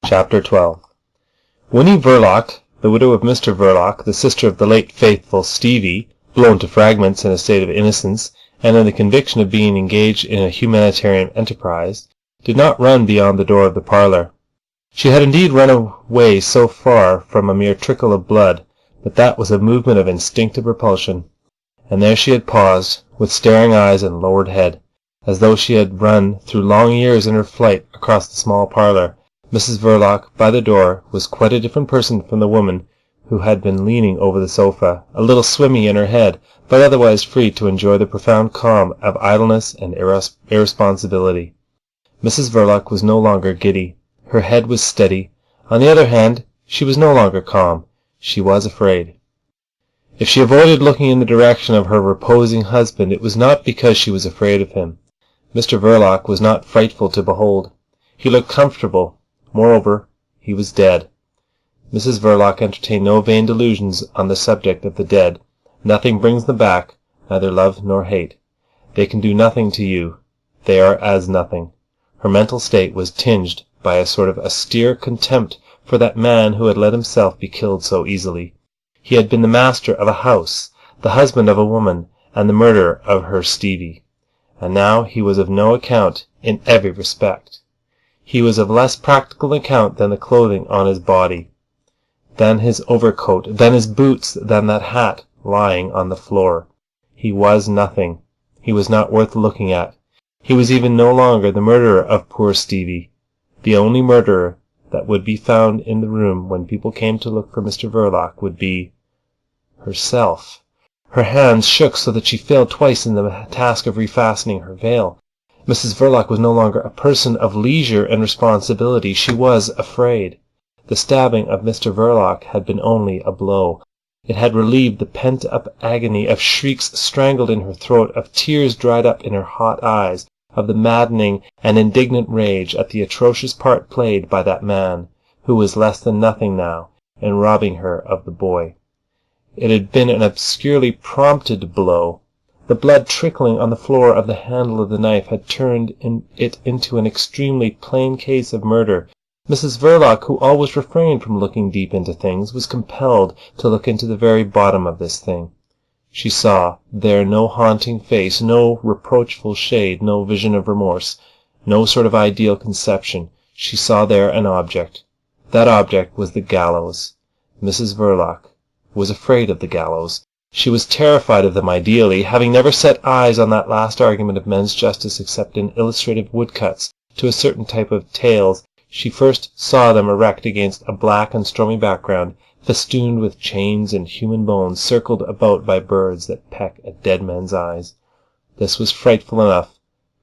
Chapter XII. Winnie Verloc, the widow of Mr. Verloc, the sister of the late faithful Stevie, blown to fragments in a state of innocence, and in the conviction of being engaged in a humanitarian enterprise, did not run beyond the door of the parlour. She had indeed run away so far from a mere trickle of blood, but that was a movement of instinctive repulsion, and there she had paused, with staring eyes and lowered head, as though she had run through long years in her flight across the small parlour. Mrs. Verloc, by the door, was quite a different person from the woman who had been leaning over the sofa, a little swimmy in her head, but otherwise free to enjoy the profound calm of idleness and irresponsibility. Mrs. Verloc was no longer giddy. Her head was steady. On the other hand, she was no longer calm. She was afraid. If she avoided looking in the direction of her reposing husband, it was not because she was afraid of him. Mr. Verloc was not frightful to behold. He looked comfortable. Moreover, he was dead. Mrs. Verloc entertained no vain delusions on the subject of the dead. Nothing brings them back, neither love nor hate. They can do nothing to you. They are as nothing. Her mental state was tinged by a sort of austere contempt for that man who had let himself be killed so easily. He had been the master of a house, the husband of a woman, and the murderer of her Stevie. And now he was of no account in every respect. He was of less practical account than the clothing on his body, than his overcoat, than his boots, than that hat lying on the floor. He was nothing. He was not worth looking at. He was even no longer the murderer of poor Stevie. The only murderer that would be found in the room when people came to look for Mr. Verloc would be herself. Her hands shook so that she failed twice in the task of refastening her veil. Mrs. Verloc was no longer a person of leisure and responsibility. She was afraid. The stabbing of Mr. Verloc had been only a blow. It had relieved the pent-up agony of shrieks strangled in her throat, of tears dried up in her hot eyes, of the maddening and indignant rage at the atrocious part played by that man, who was less than nothing now, in robbing her of the boy. It had been an obscurely prompted blow. The blood trickling on the floor of the handle of the knife had turned it into an extremely plain case of murder. Mrs. Verloc, who always refrained from looking deep into things, was compelled to look into the very bottom of this thing. She saw there no haunting face, no reproachful shade, no vision of remorse, no sort of ideal conception. She saw there an object. That object was the gallows. Mrs. Verloc was afraid of the gallows. She was terrified of them ideally, having never set eyes on that last argument of men's justice except in illustrative woodcuts to a certain type of tales. She first saw them erect against a black and stormy background, festooned with chains and human bones, circled about by birds that peck at dead men's eyes. This was frightful enough,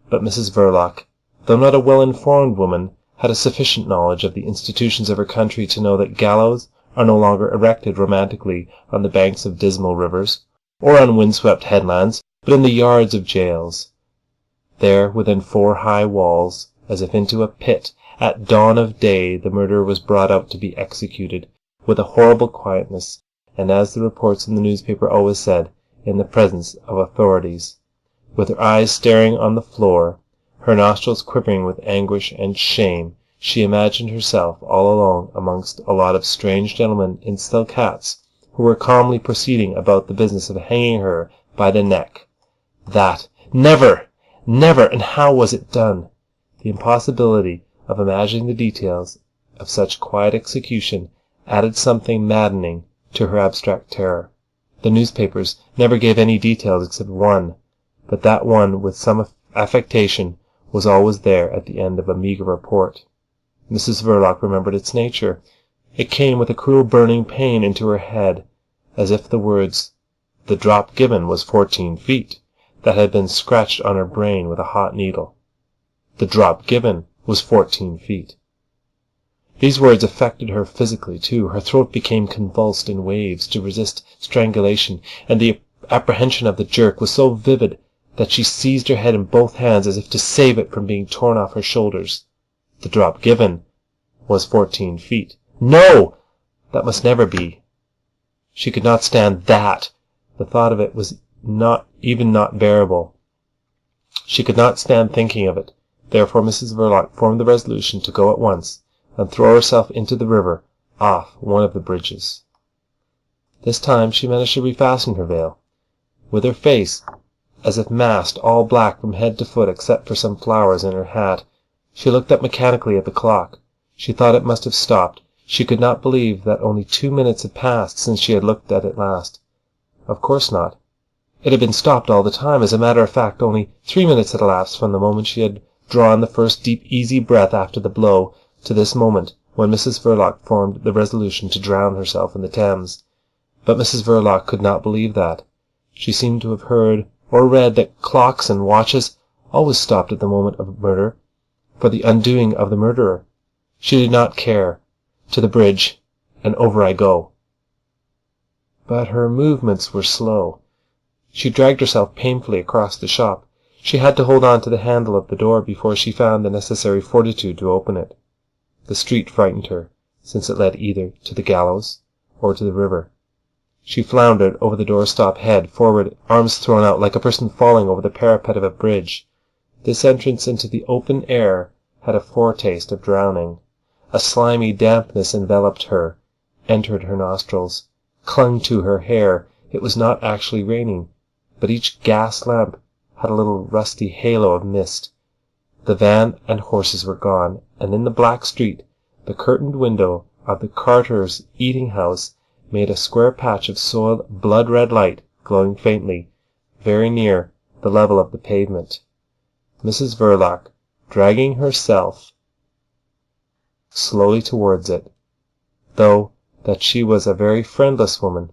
but Mrs. Verloc, though not a well-informed woman, had a sufficient knowledge of the institutions of her country to know that gallows are no longer erected romantically on the banks of dismal rivers, or on windswept headlands, but in the yards of jails. There, within 4 high walls, as if into a pit, at dawn of day the murderer was brought out to be executed, with a horrible quietness, and, as the reports in the newspaper always said, in the presence of authorities. With her eyes staring on the floor, her nostrils quivering with anguish and shame, she imagined herself all alone amongst a lot of strange gentlemen in silk hats, who were calmly proceeding about the business of hanging her by the neck. That! Never! Never! And how was it done? The impossibility of imagining the details of such quiet execution added something maddening to her abstract terror. The newspapers never gave any details except one, but that one, with some affectation, was always there at the end of a meagre report. Mrs. Verloc remembered its nature. It came with a cruel burning pain into her head, as if the words, "The drop given was 14 feet," that had been scratched on her brain with a hot needle. The drop given was 14 feet. These words affected her physically, too. Her throat became convulsed in waves to resist strangulation, and the apprehension of the jerk was so vivid that she seized her head in both hands as if to save it from being torn off her shoulders. The drop given was 14 feet. No! That must never be. She could not stand that. The thought of it was not bearable. She could not stand thinking of it. Therefore Mrs. Verloc formed the resolution to go at once and throw herself into the river off one of the bridges. This time she managed to refasten her veil. With her face as if masked, all black from head to foot except for some flowers in her hat, she looked up mechanically at the clock. She thought it must have stopped. She could not believe that only 2 minutes had passed since she had looked at it last. Of course not. It had been stopped all the time. As a matter of fact, only 3 minutes had elapsed from the moment she had drawn the first deep, easy breath after the blow to this moment when Mrs. Verloc formed the resolution to drown herself in the Thames. But Mrs. Verloc could not believe that. She seemed to have heard or read that clocks and watches always stopped at the moment of murder, for the undoing of the murderer. She did not care. To the bridge, and over I go. But her movements were slow. She dragged herself painfully across the shop. She had to hold on to the handle of the door before she found the necessary fortitude to open it. The street frightened her, since it led either to the gallows or to the river. She floundered over the doorstep, head forward, arms thrown out like a person falling over the parapet of a bridge. This entrance into the open air had a foretaste of drowning. A slimy dampness enveloped her, entered her nostrils, clung to her hair. It was not actually raining, but each gas lamp had a little rusty halo of mist. The van and horses were gone, and in the black street the curtained window of the carter's eating-house made a square patch of soiled blood-red light glowing faintly, very near the level of the pavement. Mrs. Verloc, dragging herself slowly towards it, though that she was a very friendless woman.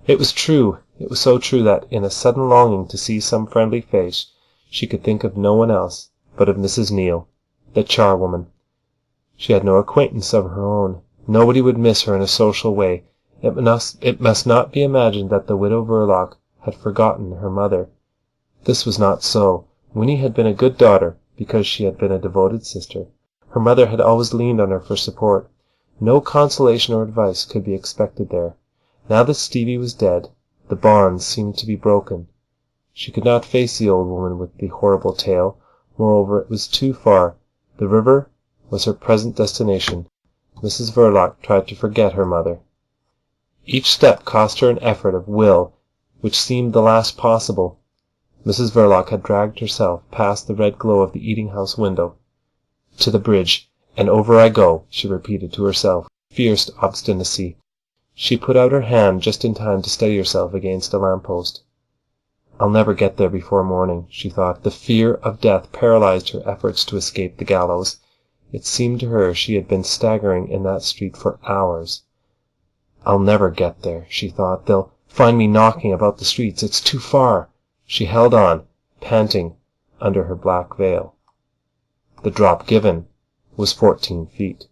It was true, it was so true that in a sudden longing to see some friendly face she could think of no one else but of Mrs. Neal, the charwoman. She had no acquaintance of her own. Nobody would miss her in a social way. It must not be imagined that the widow Verloc had forgotten her mother. This was not so. Winnie had been a good daughter because she had been a devoted sister. Her mother had always leaned on her for support. No consolation or advice could be expected there. Now that Stevie was dead, the bonds seemed to be broken. She could not face the old woman with the horrible tale. Moreover, it was too far. The river was her present destination. Mrs. Verloc tried to forget her mother. Each step cost her an effort of will which seemed the last possible. Mrs. Verloc had dragged herself past the red glow of the eating-house window. To the bridge, and over I go, she repeated to herself, with fierce obstinacy. She put out her hand just in time to steady herself against a lamp-post. I'll never get there before morning, she thought. The fear of death paralyzed her efforts to escape the gallows. It seemed to her she had been staggering in that street for hours. I'll never get there, she thought. They'll find me knocking about the streets. It's too far. She held on, panting, under her black veil. The drop given was 14 feet.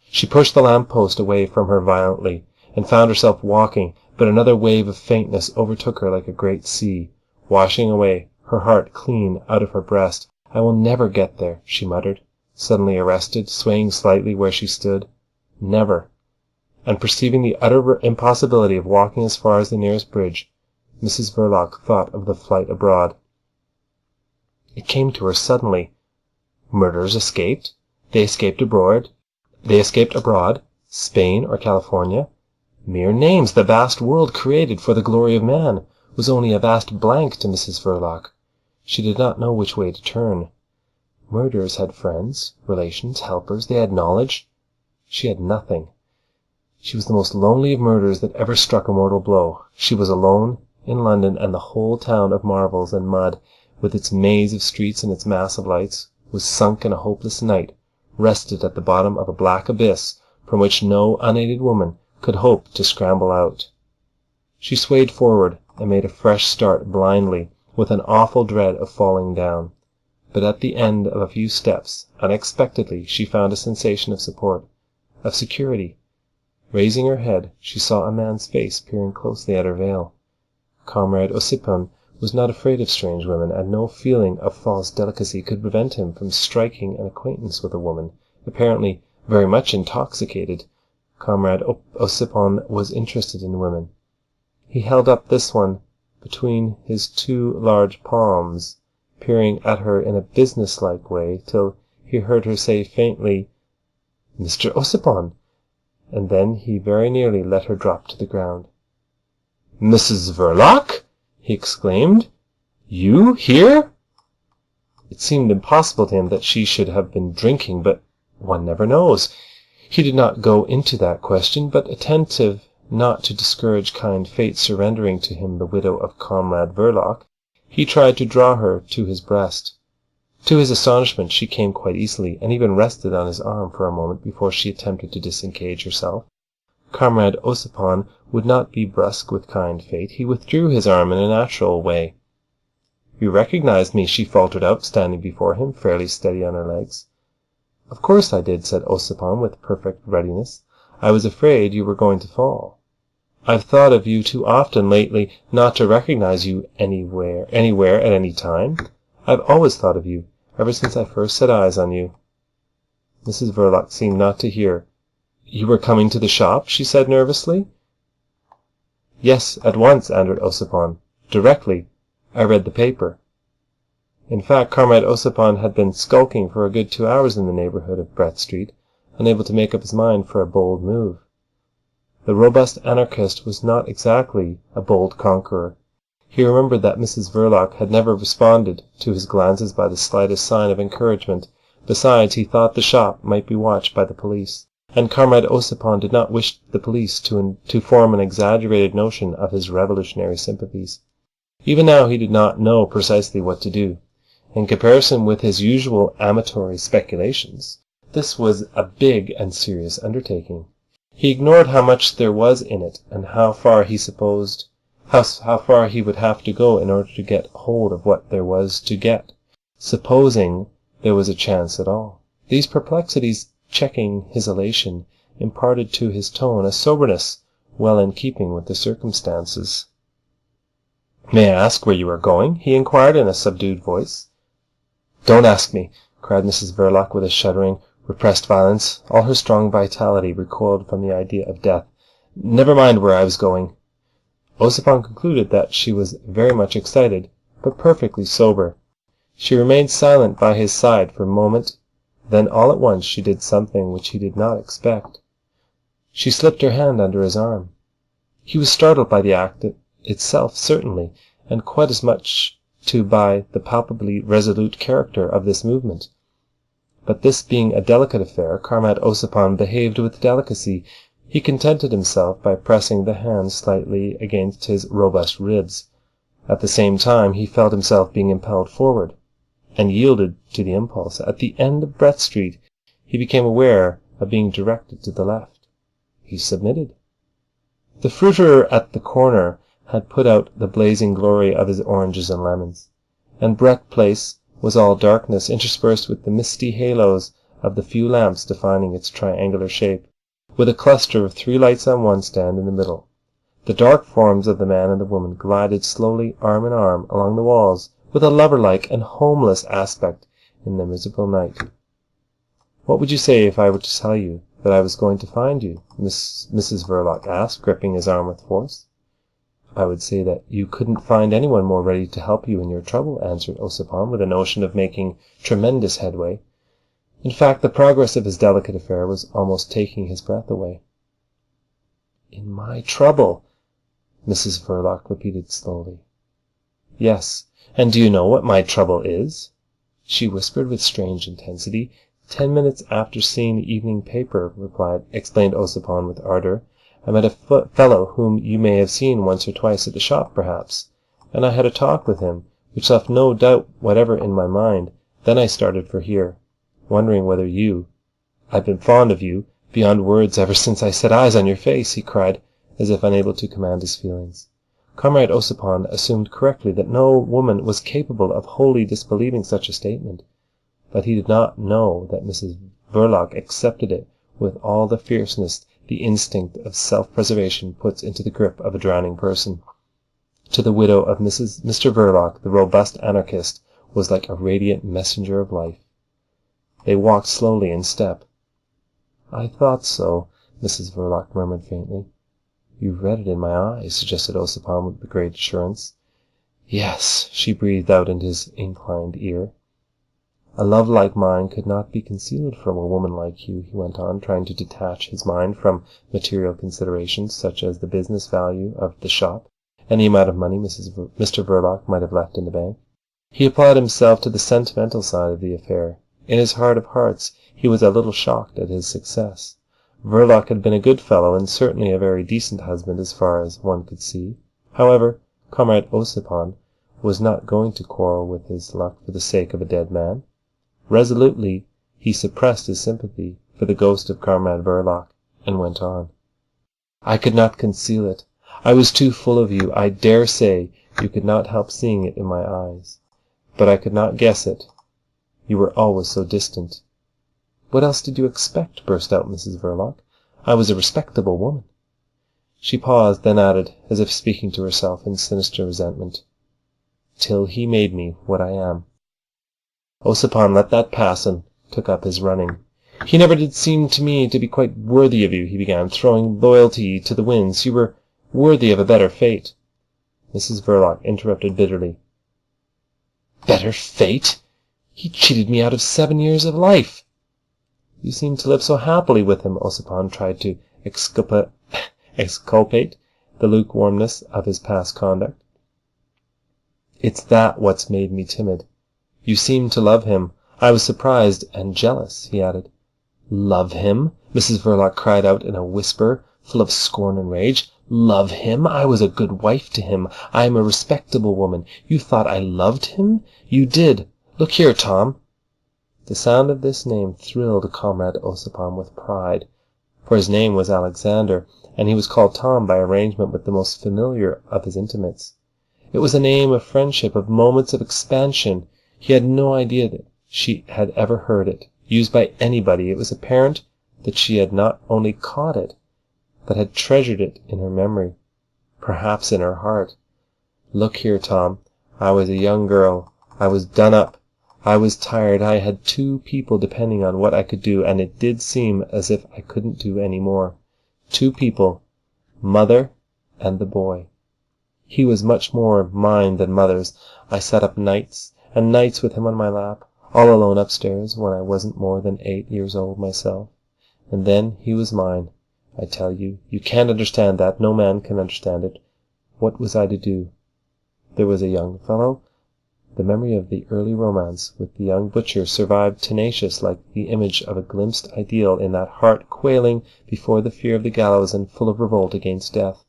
She pushed the lamp-post away from her violently, and found herself walking, but another wave of faintness overtook her like a great sea, washing away her heart clean out of her breast. I will never get there, she muttered, suddenly arrested, swaying slightly where she stood. Never. And perceiving the utter impossibility of walking as far as the nearest bridge, Mrs. Verloc thought of the flight abroad. It came to her suddenly. Murderers escaped? They escaped abroad? Spain or California? Mere names. The vast world created for the glory of man was only a vast blank to Mrs. Verloc. She did not know which way to turn. Murderers had friends, relations, helpers. They had knowledge. She had nothing. She was the most lonely of murderers that ever struck a mortal blow. She was alone in London, and the whole town of marvels and mud, with its maze of streets and its mass of lights, was sunk in a hopeless night, rested at the bottom of a black abyss from which no unaided woman could hope to scramble out. She swayed forward and made a fresh start blindly, with an awful dread of falling down. But at the end of a few steps, unexpectedly, she found a sensation of support, of security. Raising her head, she saw a man's face peering closely at her veil. Comrade Ossipon was not afraid of strange women, and no feeling of false delicacy could prevent him from striking an acquaintance with a woman, apparently very much intoxicated. Comrade Ossipon was interested in women. He held up this one between his two large palms, peering at her in a business-like way, till he heard her say faintly, Mr. Ossipon!" And then he very nearly let her drop to the ground. "Mrs. Verloc!" he exclaimed. "You here?" It seemed impossible to him that she should have been drinking, but one never knows. He did not go into that question, but attentive not to discourage kind fate surrendering to him the widow of Conrad Verloc, he tried to draw her to his breast. To his astonishment she came quite easily, and even rested on his arm for a moment before she attempted to disengage herself. Comrade Ossipon would not be brusque with kind fate. He withdrew his arm in a natural way. "You recognized me," she faltered out, standing before him, fairly steady on her legs. "Of course I did," said Ossipon with perfect readiness. "I was afraid you were going to fall. I've thought of you too often lately not to recognize you anywhere, at any time. I've always thought of you, ever since I first set eyes on you." Mrs. Verloc seemed not to hear. "You were coming to the shop?" she said nervously. "Yes, at once," answered Ossipon. "Directly. I read the paper." In fact, Comrade Ossipon had been skulking for a good 2 hours in the neighbourhood of Brett Street, unable to make up his mind for a bold move. The robust anarchist was not exactly a bold conqueror. He remembered that Mrs. Verloc had never responded to his glances by the slightest sign of encouragement. Besides, he thought the shop might be watched by the police, and Comrade Ossipon did not wish the police to form an exaggerated notion of his revolutionary sympathies. Even now he did not know precisely what to do. In comparison with his usual amatory speculations, this was a big and serious undertaking. He ignored how much there was in it, and how far he would have to go in order to get hold of what there was to get, supposing there was a chance at all. These perplexities, checking his elation, imparted to his tone a soberness well in keeping with the circumstances. "May I ask where you are going?" he inquired in a subdued voice. "Don't ask me," cried Mrs. Verloc with a shuddering, repressed violence. All her strong vitality recoiled from the idea of death. "Never mind where I was going." Ossipon concluded that she was very much excited, but perfectly sober. She remained silent by his side for a moment. Then all at once she did something which he did not expect. She slipped her hand under his arm. He was startled by the act itself, certainly, and quite as much too by the palpably resolute character of this movement. But this being a delicate affair, Comrade Ossipon behaved with delicacy. He contented himself by pressing the hand slightly against his robust ribs. At the same time he felt himself being impelled forward, and yielded to the impulse. At the end of Brett Street he became aware of being directed to the left. He submitted. The fruiterer at the corner had put out the blazing glory of his oranges and lemons, and Brett Place was all darkness, interspersed with the misty halos of the few lamps defining its triangular shape, with a cluster of 3 lights on one stand in the middle. The dark forms of the man and the woman glided slowly arm in arm along the walls with a lover-like and homeless aspect in the miserable night. "What would you say if I were to tell you that I was going to find you?" Mrs. Verloc asked, gripping his arm with force. "I would say that you couldn't find anyone more ready to help you in your trouble," answered Ossipon, with a notion of making tremendous headway. In fact, the progress of his delicate affair was almost taking his breath away. "In my trouble," Mrs. Verloc repeated slowly. "Yes, and do you know what my trouble is?" she whispered with strange intensity. 10 minutes after seeing the evening paper, explained Ossipon with ardour. "I met a fellow whom you may have seen once or twice at the shop, perhaps, and I had a talk with him, which left no doubt whatever in my mind. Then I started for here, wondering whether I've been fond of you beyond words ever since I set eyes on your face," he cried, as if unable to command his feelings. Comrade Ossipon assumed correctly that no woman was capable of wholly disbelieving such a statement, but he did not know that Mrs. Verloc accepted it with all the fierceness the instinct of self-preservation puts into the grip of a drowning person. To the widow of Mr. Verloc, the robust anarchist was like a radiant messenger of life. They walked slowly in step. "I thought so," Mrs. Verloc murmured faintly. "You read it in my eyes," suggested Ossipon with great assurance. "Yes," she breathed out into his inclined ear. A love like mine could not be concealed from a woman like you, he went on, trying to detach his mind from material considerations such as the business value of the shop and the amount of money Mr. Verloc might have left in the bank. He applied himself to the sentimental side of the affair. In his heart of hearts he was a little shocked at his success. Verloc had been a good fellow and certainly a very decent husband as far as one could see. However, Comrade Ossipon was not going to quarrel with his luck for the sake of a dead man. Resolutely he suppressed his sympathy for the ghost of Comrade Verloc and went on. I could not conceal it. I was too full of you. I dare say you could not help seeing it in my eyes. But I could not guess it. You were always so distant. What else did you expect? Burst out Mrs. Verloc. I was a respectable woman. She paused, then added, as if speaking to herself in sinister resentment, till he made me what I am. Ossipon let that pass and took up his running. He never did seem to me to be quite worthy of you, he began, throwing loyalty to the winds. You were worthy of a better fate. Mrs. Verloc interrupted bitterly. Better fate? He cheated me out of 7 years of life. You seemed to live so happily with him. Ossipon tried to exculpate the lukewarmness of his past conduct. It's that what's made me timid. You seemed to love him. I was surprised and jealous, he added. Love him? Mrs. Verloc cried out in a whisper, full of scorn and rage. Love him? I was a good wife to him. I am a respectable woman. You thought I loved him? You did. Look here, Tom. The sound of this name thrilled Comrade Ossipon with pride, for his name was Alexander, and he was called Tom by arrangement with the most familiar of his intimates. It was a name of friendship, of moments of expansion. He had no idea that she had ever heard it used by anybody. It was apparent that she had not only caught it, but had treasured it in her memory, perhaps in her heart. Look here, Tom. I was a young girl. I was done up. I was tired. I had 2 people depending on what I could do, and it did seem as if I couldn't do any more. 2 people, Mother and the boy. He was much more mine than Mother's. I sat up nights and nights with him on my lap, all alone upstairs when I wasn't more than 8 years old myself. And then he was mine. I tell you, you can't understand that. No man can understand it. What was I to do? There was a young fellow. The memory of the early romance with the young butcher survived tenacious like the image of a glimpsed ideal in that heart quailing before the fear of the gallows and full of revolt against death.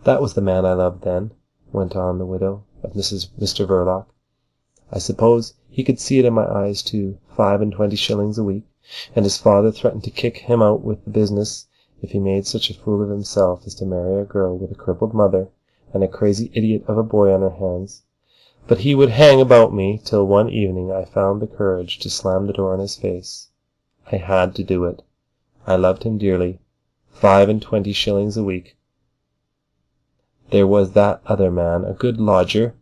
That was the man I loved then, went on the widow of Mr. Verloc. I suppose he could see it in my eyes too, 25 shillings a week, and his father threatened to kick him out with the business if he made such a fool of himself as to marry a girl with a crippled mother and a crazy idiot of a boy on her hands. But he would hang about me till one evening I found the courage to slam the door in his face. I had to do it. I loved him dearly. 25 shillings a week. There was that other man, a good lodger.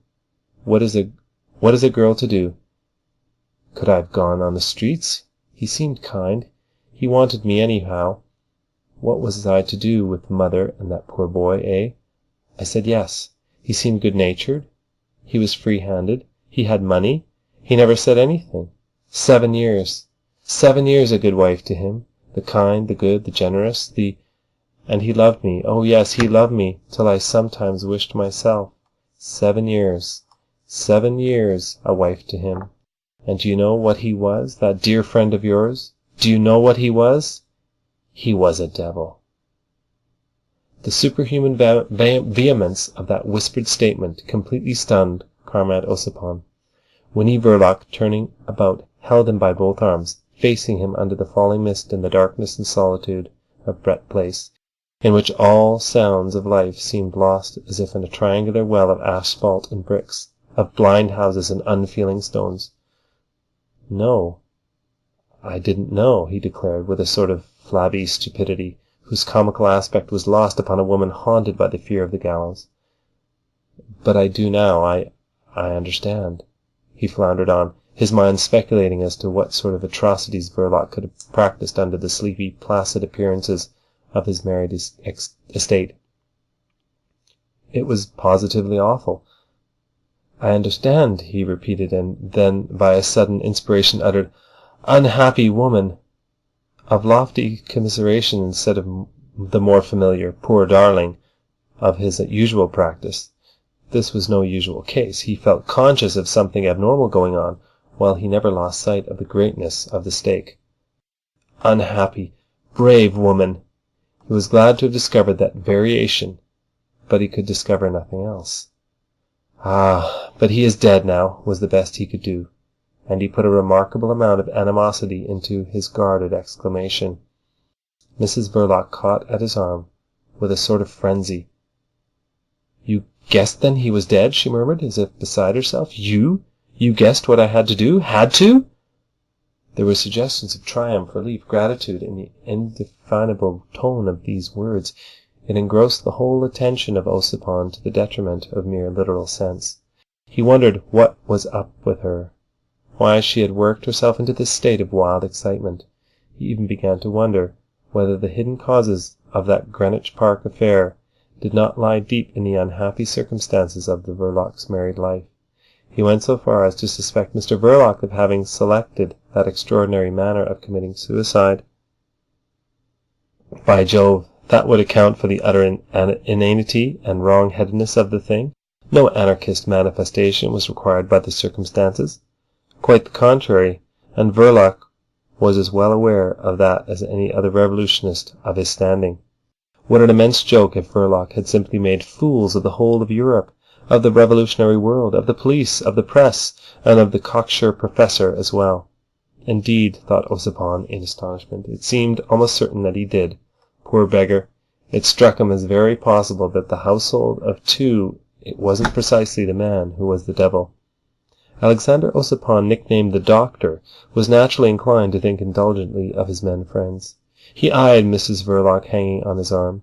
What is a girl to do? Could I have gone on the streets? He seemed kind. He wanted me anyhow. What was I to do with Mother and that poor boy, eh? I said yes. He seemed good-natured. He was free-handed. He had money. He never said anything. 7 years. 7 years a good wife to him. The kind, the good, the generous, and he loved me. Oh, yes, he loved me, till I sometimes wished myself. 7 years. 7 years a wife to him. And do you know what he was, that dear friend of yours? Do you know what he was? He was a devil. The superhuman vehemence of that whispered statement completely stunned Comrade Ossipon. Winnie Verloc, turning about, held him by both arms, facing him under the falling mist in the darkness and solitude of Brett Place, in which all sounds of life seemed lost as if in a triangular well of asphalt and bricks, of blind houses and unfeeling stones. No, I didn't know, he declared, with a sort of flabby stupidity, whose comical aspect was lost upon a woman haunted by the fear of the gallows. But I do now. I understand, he floundered on, his mind speculating as to what sort of atrocities Verloc could have practised under the sleepy, placid appearances of his married estate. It was positively awful. "I understand," he repeated, and then, by a sudden inspiration, uttered, "Unhappy woman!" Of lofty commiseration instead of the more familiar "poor darling" of his usual practice. This was no usual case. He felt conscious of something abnormal going on, while he never lost sight of the greatness of the stake. Unhappy, brave woman! He was glad to have discovered that variation, but he could discover nothing else. "Ah, but he is dead now," was the best he could do, and he put a remarkable amount of animosity into his guarded exclamation. Mrs. Verloc caught at his arm with a sort of frenzy. "You guessed then he was dead?" she murmured, as if beside herself. "You guessed what I had to do? Had to?" There were suggestions of triumph, relief, gratitude in the indefinable tone of these words. It engrossed the whole attention of Ossipon to the detriment of mere literal sense. He wondered what was up with her, why she had worked herself into this state of wild excitement. He even began to wonder whether the hidden causes of that Greenwich Park affair did not lie deep in the unhappy circumstances of the Verlocs' married life. He went so far as to suspect Mr. Verloc of having selected that extraordinary manner of committing suicide. By Jove, that would account for the utter inanity and wrong-headedness of the thing. No anarchist manifestation was required by the circumstances. Quite the contrary, and Verloc was as well aware of that as any other revolutionist of his standing. What an immense joke if Verloc had simply made fools of the whole of Europe, of the revolutionary world, of the police, of the press, and of the cocksure professor as well. Indeed, thought Ossipon in astonishment, it seemed almost certain that he did. Poor beggar! It struck him as very possible that the household of two it wasn't precisely the man who was the devil. Alexander Ossipon, nicknamed the Doctor, was naturally inclined to think indulgently of his men friends. He eyed Mrs. Verloc hanging on his arm.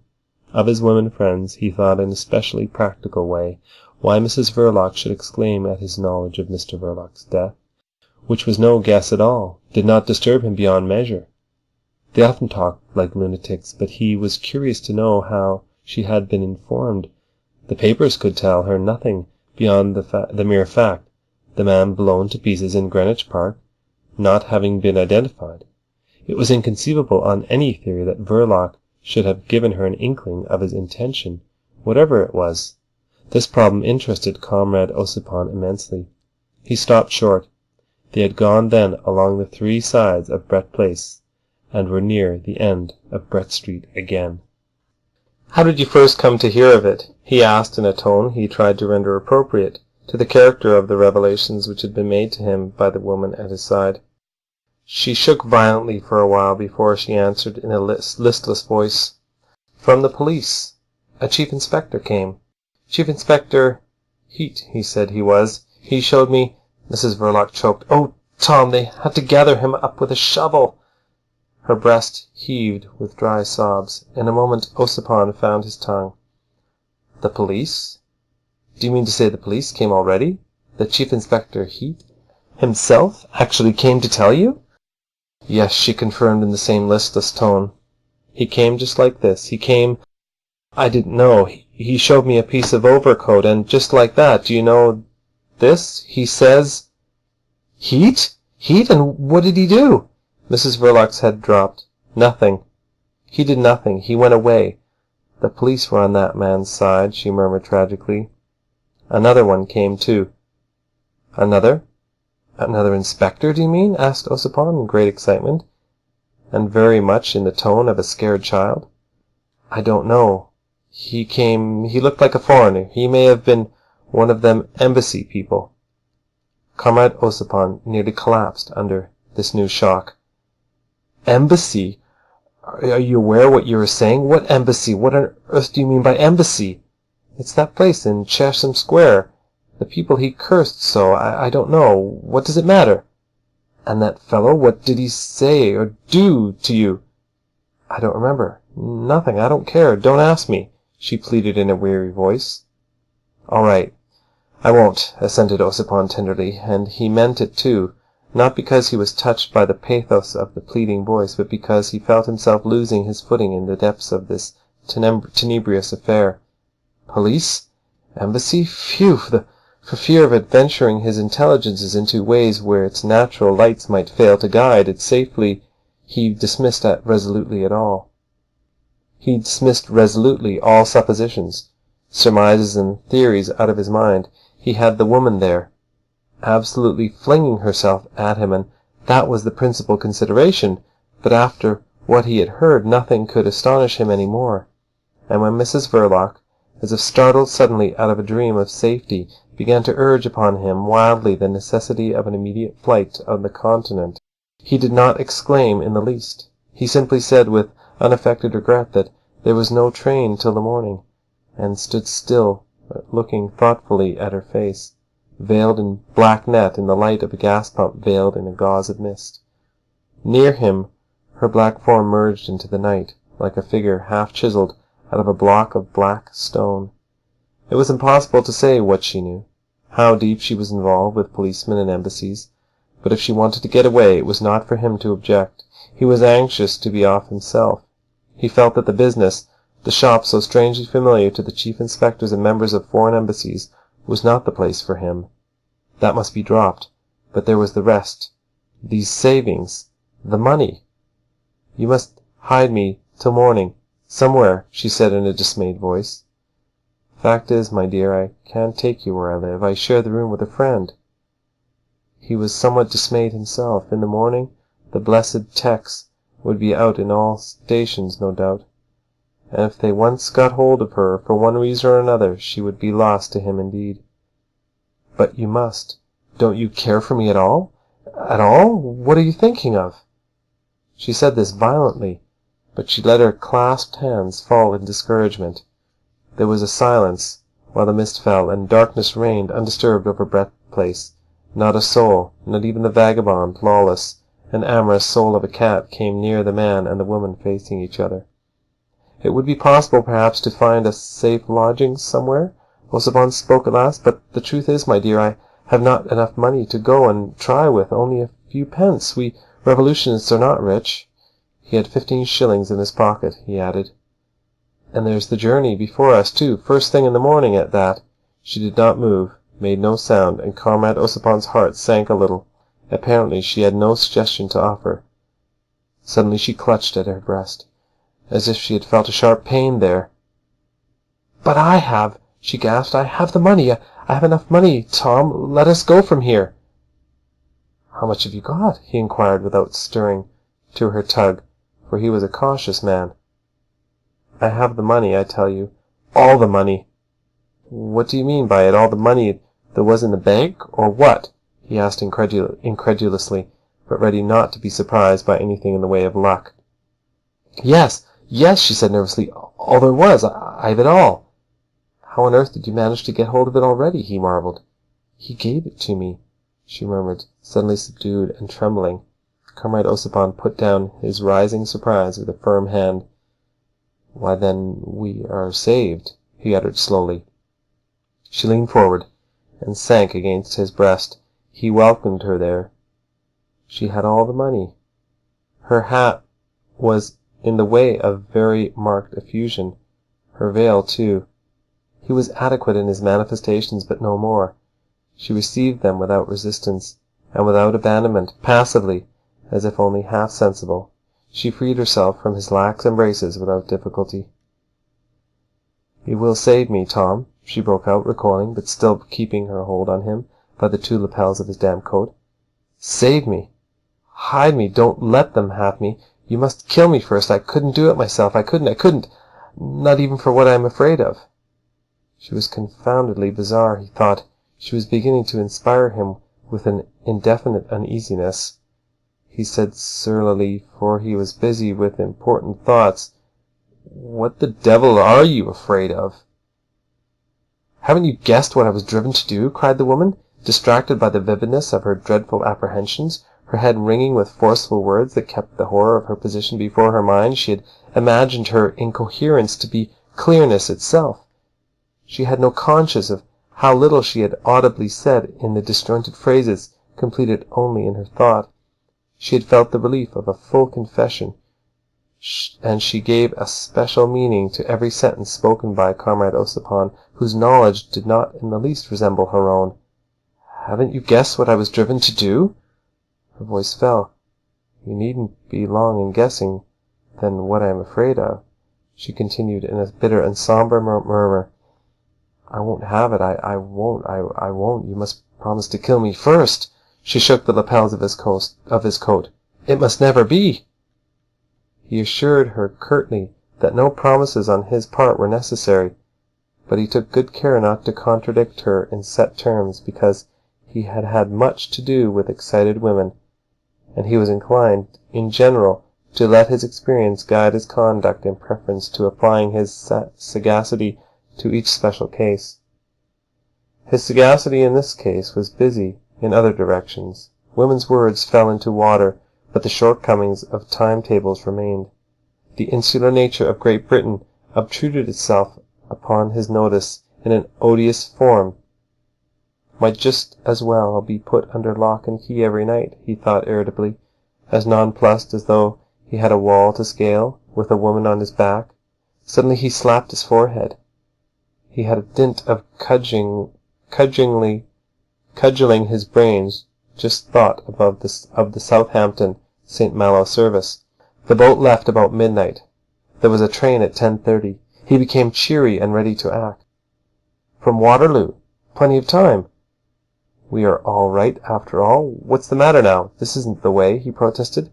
Of his women friends he thought in a specially practical way. Why Mrs. Verloc should exclaim at his knowledge of Mr. Verloc's death, which was no guess at all, did not disturb him beyond measure. They often talked like lunatics, but he was curious to know how she had been informed. The papers could tell her nothing beyond the mere fact, the man blown to pieces in Greenwich Park, not having been identified. It was inconceivable on any theory that Verloc should have given her an inkling of his intention, whatever it was. This problem interested Comrade Ossipon immensely. He stopped short. They had gone then along the three sides of Brett Place, and were near the end of Brett Street again. "How did you first come to hear of it?" he asked in a tone he tried to render appropriate to the character of the revelations which had been made to him by the woman at his side. She shook violently for a while before she answered in a listless voice. "From the police. A chief inspector came. Chief Inspector Heat, he said he was. He showed me—" Mrs. Verloc choked. "Oh, Tom, they had to gather him up with a shovel." Her breast heaved with dry sobs. In a moment Ossipon found his tongue. "The police? Do you mean to say the police came already? The Chief Inspector Heat himself actually came to tell you?" "Yes," she confirmed in the same listless tone. "He came just like this. He came. I didn't know. He showed me a piece of overcoat, and just like that, do you know this? He says—" "Heat? Heat? And what did he do?" Mrs. Verloc's head dropped. "Nothing. He did nothing. He went away. The police were on that man's side," she murmured tragically. "Another one came too." "Another? Another inspector, do you mean?" asked Ossipon in great excitement, and very much in the tone of a scared child. "I don't know. He came. He looked like a foreigner. He may have been one of them embassy people." Comrade Ossipon nearly collapsed under this new shock. "Embassy? Are you aware what you are saying? What embassy? What on earth do you mean by embassy?" "It's that place in Chesham Square. The people he cursed so. I don't know. What does it matter?" "And that fellow, what did he say or do to you?" "I don't remember. Nothing. I don't care. Don't ask me," she pleaded in a weary voice. "All right. I won't," assented Ossipon tenderly, and he meant it too, not because he was touched by the pathos of the pleading voice, but because he felt himself losing his footing in the depths of this tenebrous affair. "Police? Embassy? Phew! The For fear of adventuring his intelligences into ways where its natural lights might fail to guide it safely, he dismissed resolutely all suppositions, surmises and theories out of his mind. He had the woman there, absolutely flinging herself at him, and that was the principal consideration. But after what he had heard, nothing could astonish him any more. And when Mrs Verloc, as if startled suddenly out of a dream of safety, began to urge upon him wildly the necessity of an immediate flight on the continent, he did not exclaim in the least. He simply said with unaffected regret that there was no train till the morning, and stood still, looking thoughtfully at her face, veiled in black net in the light of a gas-pump veiled in a gauze of mist. Near him her black form merged into the night, like a figure half-chiselled out of a block of black stone. It was impossible to say what she knew, how deep she was involved with policemen and embassies, but if she wanted to get away, it was not for him to object. He was anxious to be off himself. He felt that the business, the shop so strangely familiar to the chief inspectors and members of foreign embassies, was not the place for him. That must be dropped. But there was the rest. These savings. The money. "You must hide me till morning, somewhere," she said in a dismayed voice. "Fact is, my dear, I can't take you where I live. I share the room with a friend." He was somewhat dismayed himself. In the morning the blessed Tex would be out in all stations, no doubt, and if they once got hold of her, for one reason or another, she would be lost to him indeed. "But you must. Don't you care for me at all? At all? What are you thinking of?" She said this violently, but she let her clasped hands fall in discouragement. There was a silence while the mist fell, and darkness reigned undisturbed over Brett Place. Not a soul, not even the vagabond, lawless, and amorous soul of a cat, came near the man and the woman facing each other. "It would be possible, perhaps, to find a safe lodging somewhere," Ossipon spoke at last. "But the truth is, my dear, I have not enough money to go and try with, only a few pence. We revolutionists are not rich." He had 15 shillings in his pocket, he added. "And there's the journey before us, too, first thing in the morning at that." She did not move, made no sound, and Comrade Ossipon's heart sank a little. Apparently she had no suggestion to offer. Suddenly she clutched at her breast, as if she had felt a sharp pain there. "But I have," she gasped. "I have the money. I have enough money, Tom. Let us go from here." "How much have you got?" he inquired without stirring to her tug, for he was a cautious man. "I have the money, I tell you. All the money." "What do you mean by it? All the money there was in the bank, or what?" he asked incredulously, but ready not to be surprised by anything in the way of luck. Yes, she said nervously. "All there was. I've it all." "How on earth did you manage to get hold of it already?" he marvelled. "He gave it to me," she murmured, suddenly subdued and trembling. Comrade Ossipon put down his rising surprise with a firm hand. "Why, then we are saved," he uttered slowly. She leaned forward and sank against his breast. He welcomed her there. She had all the money. Her hat was in the way of very marked effusion. Her veil, too. He was adequate in his manifestations, but no more. She received them without resistance, and without abandonment, passively, as if only half sensible. She freed herself from his lax embraces without difficulty. "You will save me, Tom," she broke out, recoiling, but still keeping her hold on him by the 2 lapels of his damp coat. "Save me. Hide me. Don't let them have me. You must kill me first. I couldn't do it myself. I couldn't. Not even for what I am afraid of." She was confoundedly bizarre, he thought. She was beginning to inspire him with an indefinite uneasiness. He said surlily, for he was busy with important thoughts, "What the devil are you afraid of?" "Haven't you guessed what I was driven to do?" cried the woman, distracted by the vividness of her dreadful apprehensions, her head ringing with forceful words that kept the horror of her position before her mind. She had imagined her incoherence to be clearness itself. She had no conscience of how little she had audibly said in the disjointed phrases completed only in her thought. She had felt the relief of a full confession. and she gave a special meaning to every sentence spoken by Comrade Ossipon, whose knowledge did not in the least resemble her own. "Haven't you guessed what I was driven to do?" Her voice fell. "You needn't be long in guessing than what I am afraid of," she continued in a bitter and sombre murmur. "I won't have it. I won't. You must promise to kill me first." She shook the lapels of his coat. "It must never be." He assured her curtly that no promises on his part were necessary, but he took good care not to contradict her in set terms, because he had had much to do with excited women, and he was inclined, in general, to let his experience guide his conduct in preference to applying his sagacity to each special case. His sagacity in this case was busy in other directions. Women's words fell into water, but the shortcomings of timetables remained. The insular nature of Great Britain obtruded itself upon his notice in an odious form. Might just as well be put under lock and key every night, he thought irritably, as nonplussed as though he had a wall to scale, with a woman on his back. Suddenly he slapped his forehead. He had a dint of cudgelling his brains just thought of the Southampton St. Malo service. The boat left about midnight. There was a train at 10:30. He became cheery and ready to act. "From Waterloo. Plenty of time." "We are all right after all. What's the matter now? This isn't the way," he protested.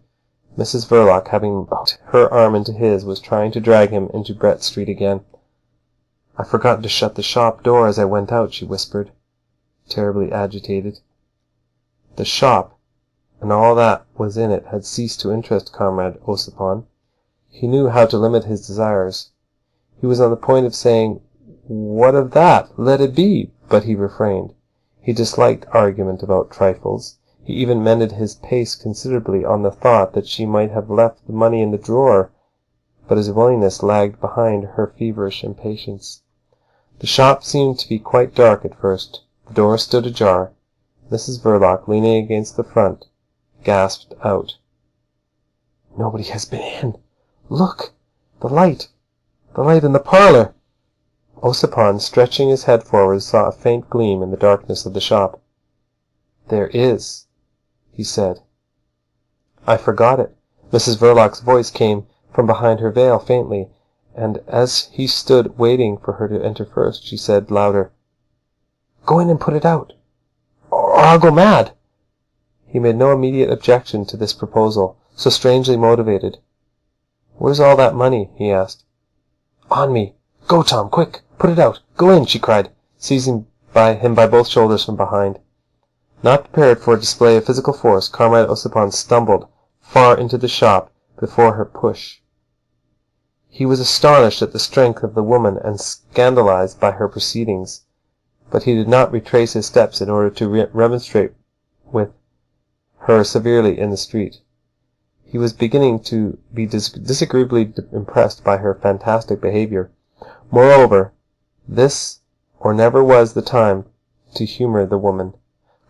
Mrs. Verloc, having put her arm into his, was trying to drag him into Brett Street again. "I forgot to shut the shop door as I went out," she whispered, terribly agitated. The shop, and all that was in it, had ceased to interest Comrade Ossipon. He knew how to limit his desires. He was on the point of saying, "What of that? Let it be," but he refrained. He disliked argument about trifles. He even mended his pace considerably on the thought that she might have left the money in the drawer, but his willingness lagged behind her feverish impatience. The shop seemed to be quite dark at first. The door stood ajar. Mrs. Verloc, leaning against the front, gasped out, "Nobody has been in. Look! The light in the parlour!" Ossipon, stretching his head forward, saw a faint gleam in the darkness of the shop. "There is," he said. "I forgot it." Mrs. Verloc's voice came from behind her veil faintly, and as he stood waiting for her to enter first, she said louder, "Go in and put it out, or I'll go mad." He made no immediate objection to this proposal, so strangely motivated. "Where's all that money?" he asked. "On me. Go, Tom, quick. Put it out. Go in," she cried, seizing him by both shoulders from behind. Not prepared for a display of physical force, Comrade Ossipon stumbled far into the shop before her push. He was astonished at the strength of the woman and scandalized by her proceedings, but he did not retrace his steps in order to remonstrate with her severely in the street. He was beginning to be disagreeably impressed by her fantastic behaviour. Moreover, this or never was the time to humour the woman.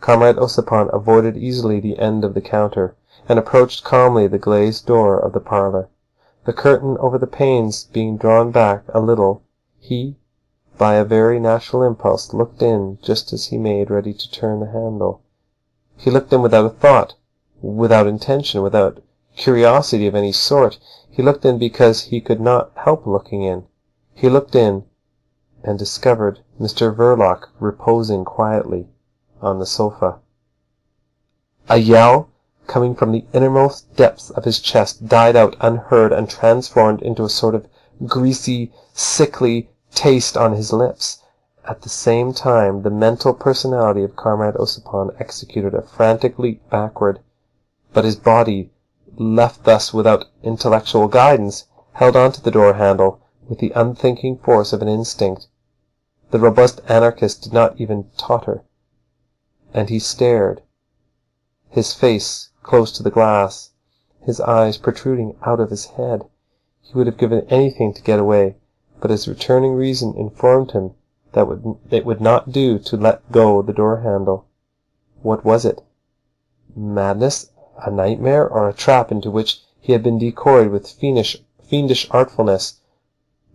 Comrade Ossipon avoided easily the end of the counter, and approached calmly the glazed door of the parlour. The curtain over the panes being drawn back a little, he, by a very natural impulse, looked in just as he made ready to turn the handle. He looked in without a thought, without intention, without curiosity of any sort. He looked in because he could not help looking in. He looked in and discovered Mr. Verloc reposing quietly on the sofa. A yell, coming from the innermost depths of his chest, died out unheard and transformed into a sort of greasy, sickly taste on his lips. At the same time, the mental personality of Comrade Ossipon executed a frantic leap backward, but his body, left thus without intellectual guidance, held on to the door handle with the unthinking force of an instinct. The robust anarchist did not even totter, and he stared, his face close to the glass, his eyes protruding out of his head. He would have given anything to get away, but his returning reason informed him that it would not do to let go the door handle. What was it? Madness? A nightmare? Or a trap into which he had been decoyed with fiendish artfulness.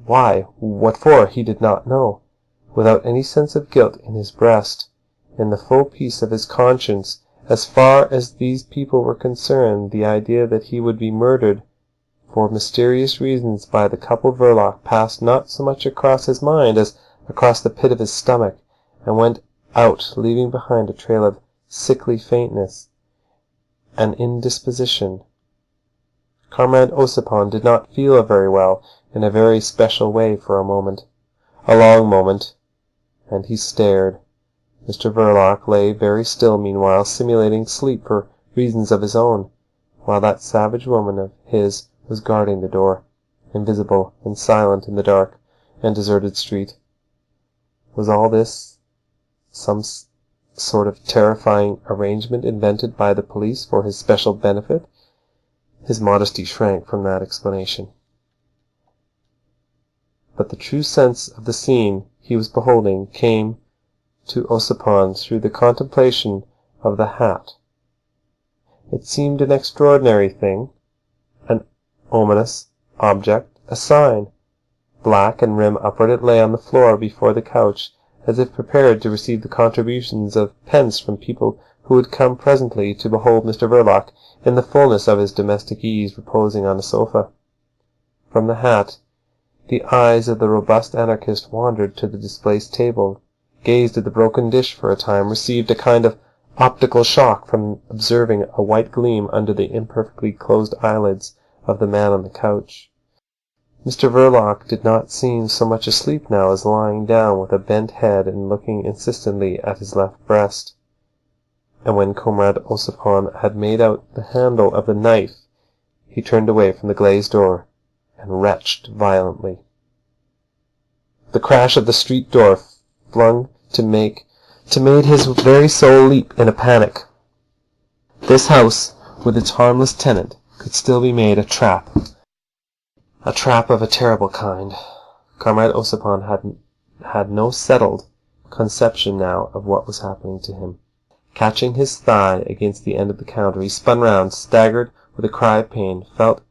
Why, what for, he did not know. Without any sense of guilt in his breast, in the full peace of his conscience, as far as these people were concerned, the idea that he would be murdered for mysterious reasons by the couple Verloc passed not so much across his mind as across the pit of his stomach, and went out, leaving behind a trail of sickly faintness and indisposition. Conrad Ossipon did not feel very well in a very special way for a moment, a long moment, and he stared. Mr. Verloc lay very still meanwhile, simulating sleep for reasons of his own, while that savage woman of his was guarding the door, invisible and silent in the dark and deserted street. Was all this some sort of terrifying arrangement invented by the police for his special benefit? His modesty shrank from that explanation. But the true sense of the scene he was beholding came to Ossipon through the contemplation of the hat. It seemed an extraordinary thing, an ominous object, a sign. Black and rim upward it lay on the floor before the couch, as if prepared to receive the contributions of pence from people who would come presently to behold Mr. Verloc in the fullness of his domestic ease reposing on a sofa. From the hat, the eyes of the robust anarchist wandered to the displaced table, gazed at the broken dish for a time, received a kind of optical shock from observing a white gleam under the imperfectly closed eyelids of the man on the couch. Mr. Verloc did not seem so much asleep now as lying down with a bent head and looking insistently at his left breast. And when Conrad Ossipon had made out the handle of the knife, he turned away from the glazed door and retched violently. The crash of the street door flung to made his very soul leap in a panic. This house, with its harmless tenant, could still be made a trap of a terrible kind. Conrad Ossipon had no settled conception now of what was happening to him. Catching his thigh against the end of the counter, he spun round, staggered with a cry of pain, felt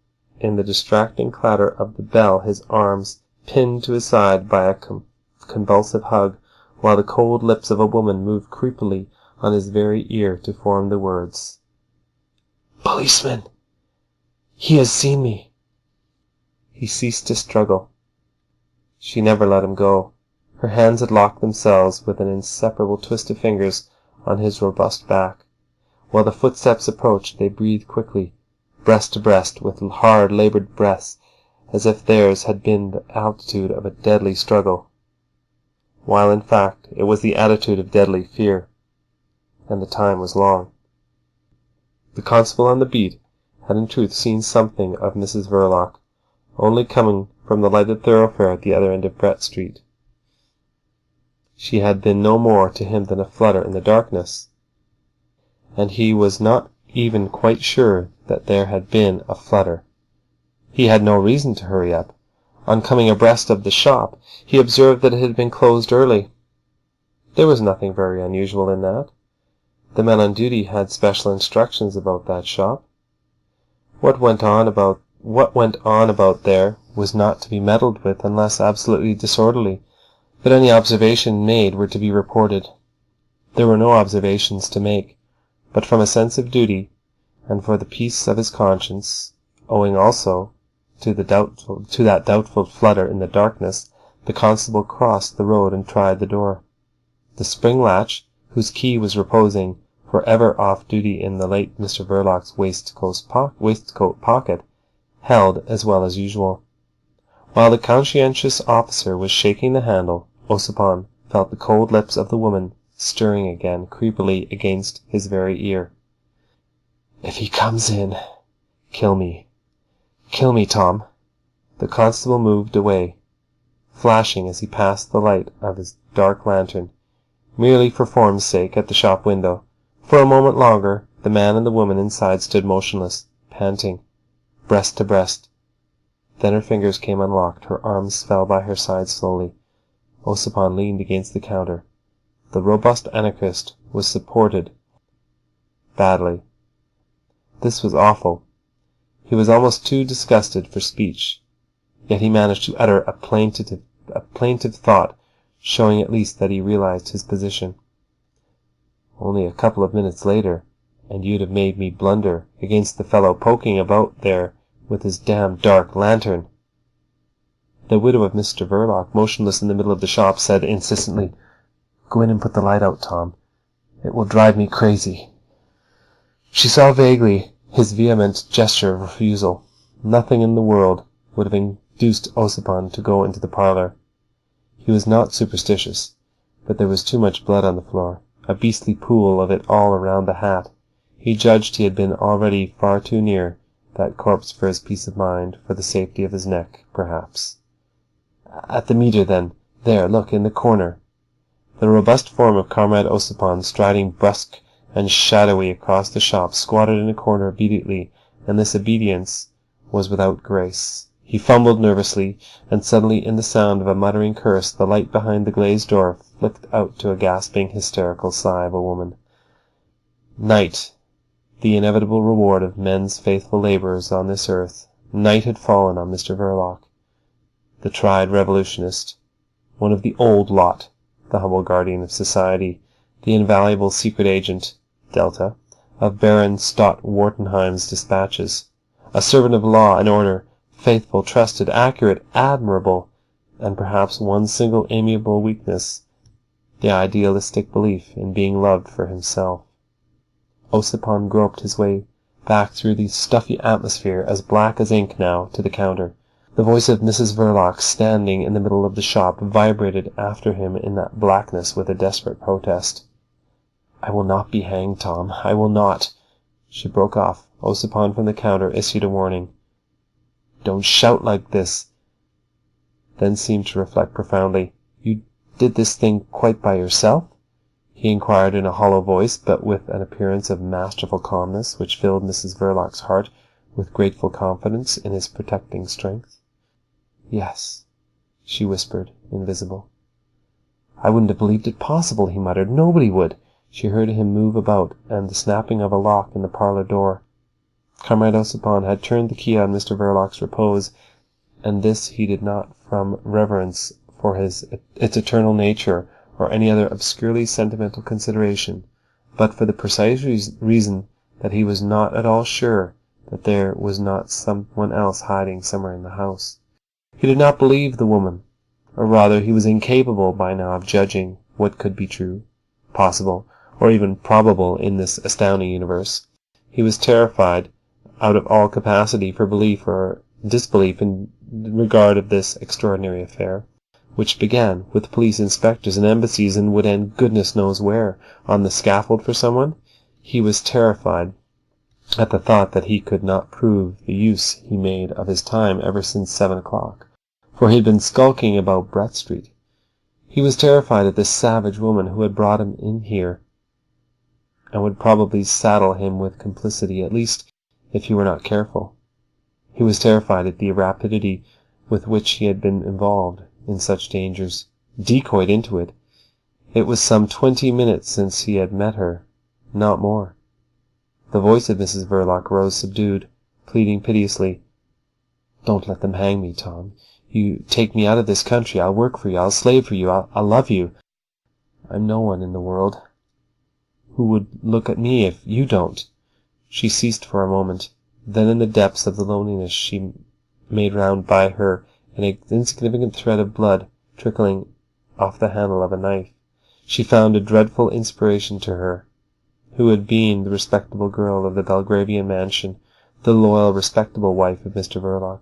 in the distracting clatter of the bell his arms pinned to his side by a convulsive hug, while the cold lips of a woman moved creepily on his very ear to form the words, "Policeman! He has seen me!" He ceased to struggle. She never let him go. Her hands had locked themselves with an inseparable twist of fingers on his robust back. While the footsteps approached, they breathed quickly, breast to breast, with hard, laboured breaths, as if theirs had been the altitude of a deadly struggle, while in fact it was the attitude of deadly fear, and the time was long. The constable on the beat had in truth seen something of Mrs. Verloc, only coming from the lighted thoroughfare at the other end of Brett Street. She had been no more to him than a flutter in the darkness, and he was not even quite sure that there had been a flutter. He had no reason to hurry up. On coming abreast of the shop, he observed that it had been closed early. There was nothing very unusual in that. The man on duty had special instructions about that shop. What went on about there was not to be meddled with unless absolutely disorderly, but any observation made were to be reported. There were no observations to make, but from a sense of duty, and for the peace of his conscience, owing also to that doubtful flutter in the darkness, the constable crossed the road and tried the door. The spring latch, whose key was reposing for ever off duty in the late Mr. Verloc's waistcoat pocket, held as well as usual. While the conscientious officer was shaking the handle, Ossipon felt the cold lips of the woman stirring again creepily against his very ear. "If he comes in, kill me. Kill me, Tom." The constable moved away, flashing as he passed the light of his dark lantern, merely for form's sake, at the shop window. For a moment longer the man and the woman inside stood motionless, panting, breast to breast. Then her fingers came unlocked, her arms fell by her side slowly. Ossipon leaned against the counter. The robust anarchist was supported badly. This was awful. He was almost too disgusted for speech. Yet he managed to utter a plaintive thought, showing at least that he realized his position. "Only a couple of minutes later, and you'd have made me blunder against the fellow poking about there with his damned dark lantern." The widow of Mr. Verloc, motionless in the middle of the shop, said insistently, "Go in and put the light out, Tom. It will drive me crazy." She saw vaguely his vehement gesture of refusal. Nothing in the world would have induced Ossipon to go into the parlour. He was not superstitious, but there was too much blood on the floor, a beastly pool of it all around the hat. He judged he had been already far too near that corpse for his peace of mind, for the safety of his neck, perhaps. "At the meter, then. There, look, in the corner." The robust form of Comrade Ossipon, striding brusque and shadowy across the shop, squatted in a corner obediently, and this obedience was without grace. He fumbled nervously, and suddenly, in the sound of a muttering curse, the light behind the glazed door flicked out to a gasping, hysterical sigh of a woman. Night, the inevitable reward of men's faithful labours on this earth, night had fallen on Mr. Verloc, the tried revolutionist, one of the old lot, the humble guardian of society, the invaluable secret agent, Delta, of Baron Stott Wartenheim's dispatches, a servant of law and order, faithful, trusted, accurate, admirable, and perhaps one single amiable weakness, the idealistic belief in being loved for himself. Ossipon groped his way back through the stuffy atmosphere, as black as ink now, to the counter. The voice of Mrs. Verloc, standing in the middle of the shop, vibrated after him in that blackness with a desperate protest. "I will not be hanged, Tom. I will not." She broke off. Ossipon from the counter issued a warning. "Don't shout like this," then seemed to reflect profoundly. "You did this thing quite by yourself?" he inquired in a hollow voice, but with an appearance of masterful calmness which filled Mrs. Verloc's heart with grateful confidence in his protecting strength. "Yes," she whispered, invisible. "I wouldn't have believed it possible," he muttered. "Nobody would." She heard him move about, and the snapping of a lock in the parlour door. Comrade Ossipon had turned the key on Mr. Verloc's repose, and this he did not from reverence for its eternal nature or any other obscurely sentimental consideration, but for the precise reason that he was not at all sure that there was not someone else hiding somewhere in the house. He did not believe the woman, or rather he was incapable by now of judging what could be true, possible, or even probable in this astounding universe. He was terrified out of all capacity for belief or disbelief in regard of this extraordinary affair, which began with police inspectors and embassies and would end goodness knows where, on the scaffold for someone. He was terrified at the thought that he could not prove the use he made of his time ever since 7 o'clock, for he had been skulking about Brett Street. He was terrified at this savage woman who had brought him in here, and would probably saddle him with complicity, at least if he were not careful. He was terrified at the rapidity with which he had been involved in such dangers, decoyed into it. It was some 20 minutes since he had met her, not more. The voice of Mrs. Verloc rose subdued, pleading piteously. "Don't let them hang me, Tom. You take me out of this country. I'll work for you. I'll slave for you. I'll love you. I'm no one in the world. Who would look at me if you don't?" She ceased for a moment. Then in the depths of the loneliness she made round by her an insignificant thread of blood trickling off the handle of a knife. She found a dreadful inspiration to her, who had been the respectable girl of the Belgravian mansion, the loyal, respectable wife of Mr. Verloc.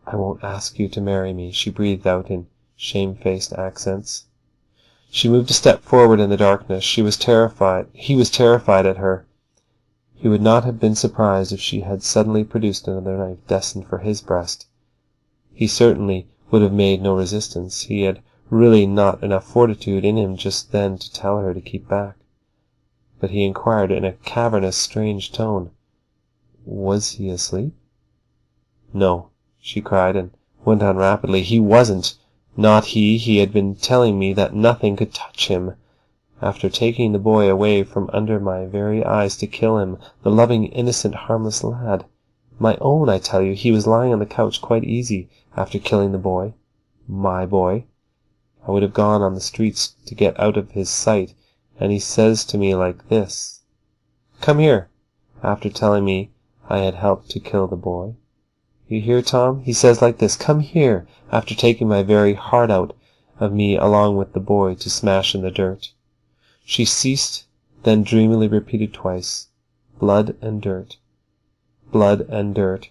"I won't ask you to marry me," she breathed out in shamefaced accents. She moved a step forward in the darkness. He was terrified at her. He would not have been surprised if she had suddenly produced another knife destined for his breast. He certainly would have made no resistance. He had really not enough fortitude in him just then to tell her to keep back. But he inquired in a cavernous, strange tone, "Was he asleep?" "No," she cried, and went on rapidly. "He wasn't. Not he. He had been telling me that nothing could touch him. After taking the boy away from under my very eyes to kill him, the loving, innocent, harmless lad. My own, I tell you. He was lying on the couch quite easy after killing the boy. My boy. I would have gone on the streets to get out of his sight, and he says to me like this, 'Come here,' after telling me I had helped to kill the boy. You hear, Tom? He says like this, 'Come here,' after taking my very heart out of me along with the boy to smash in the dirt." She ceased, then dreamily repeated twice, "Blood and dirt. Blood and dirt."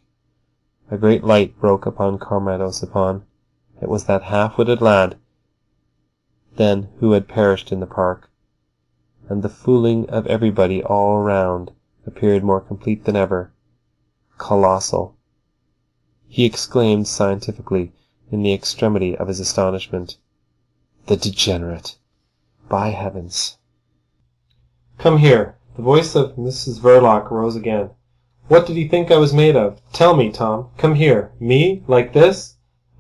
A great light broke upon Conrad Ossipon. It was that half-witted lad then who had perished in the park, and the fooling of everybody all round appeared more complete than ever. Colossal. He exclaimed scientifically in the extremity of his astonishment, "The degenerate! By heavens!" "Come here." The voice of Mrs. Verloc rose again. "What did he think I was made of? Tell me, Tom. Come here. Me? Like this?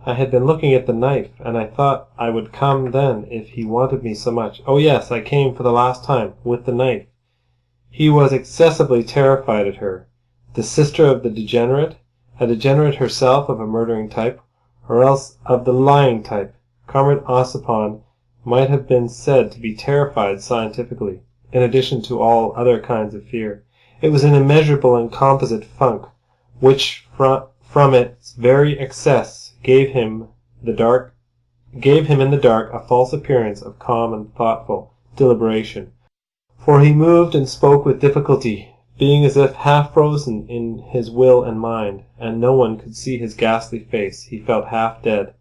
I had been looking at the knife, and I thought I would come then if he wanted me so much. Oh yes, I came for the last time, with the knife." He was excessively terrified at her. The sister of the degenerate? A degenerate herself of a murdering type, or else of the lying type. Conrad Ossipon might have been said to be terrified scientifically, in addition to all other kinds of fear. It was an immeasurable and composite funk, which from its very excess gave him in the dark a false appearance of calm and thoughtful deliberation, for he moved and spoke with difficulty, being as if half frozen in his will and mind, and no one could see his ghastly face. He felt half dead.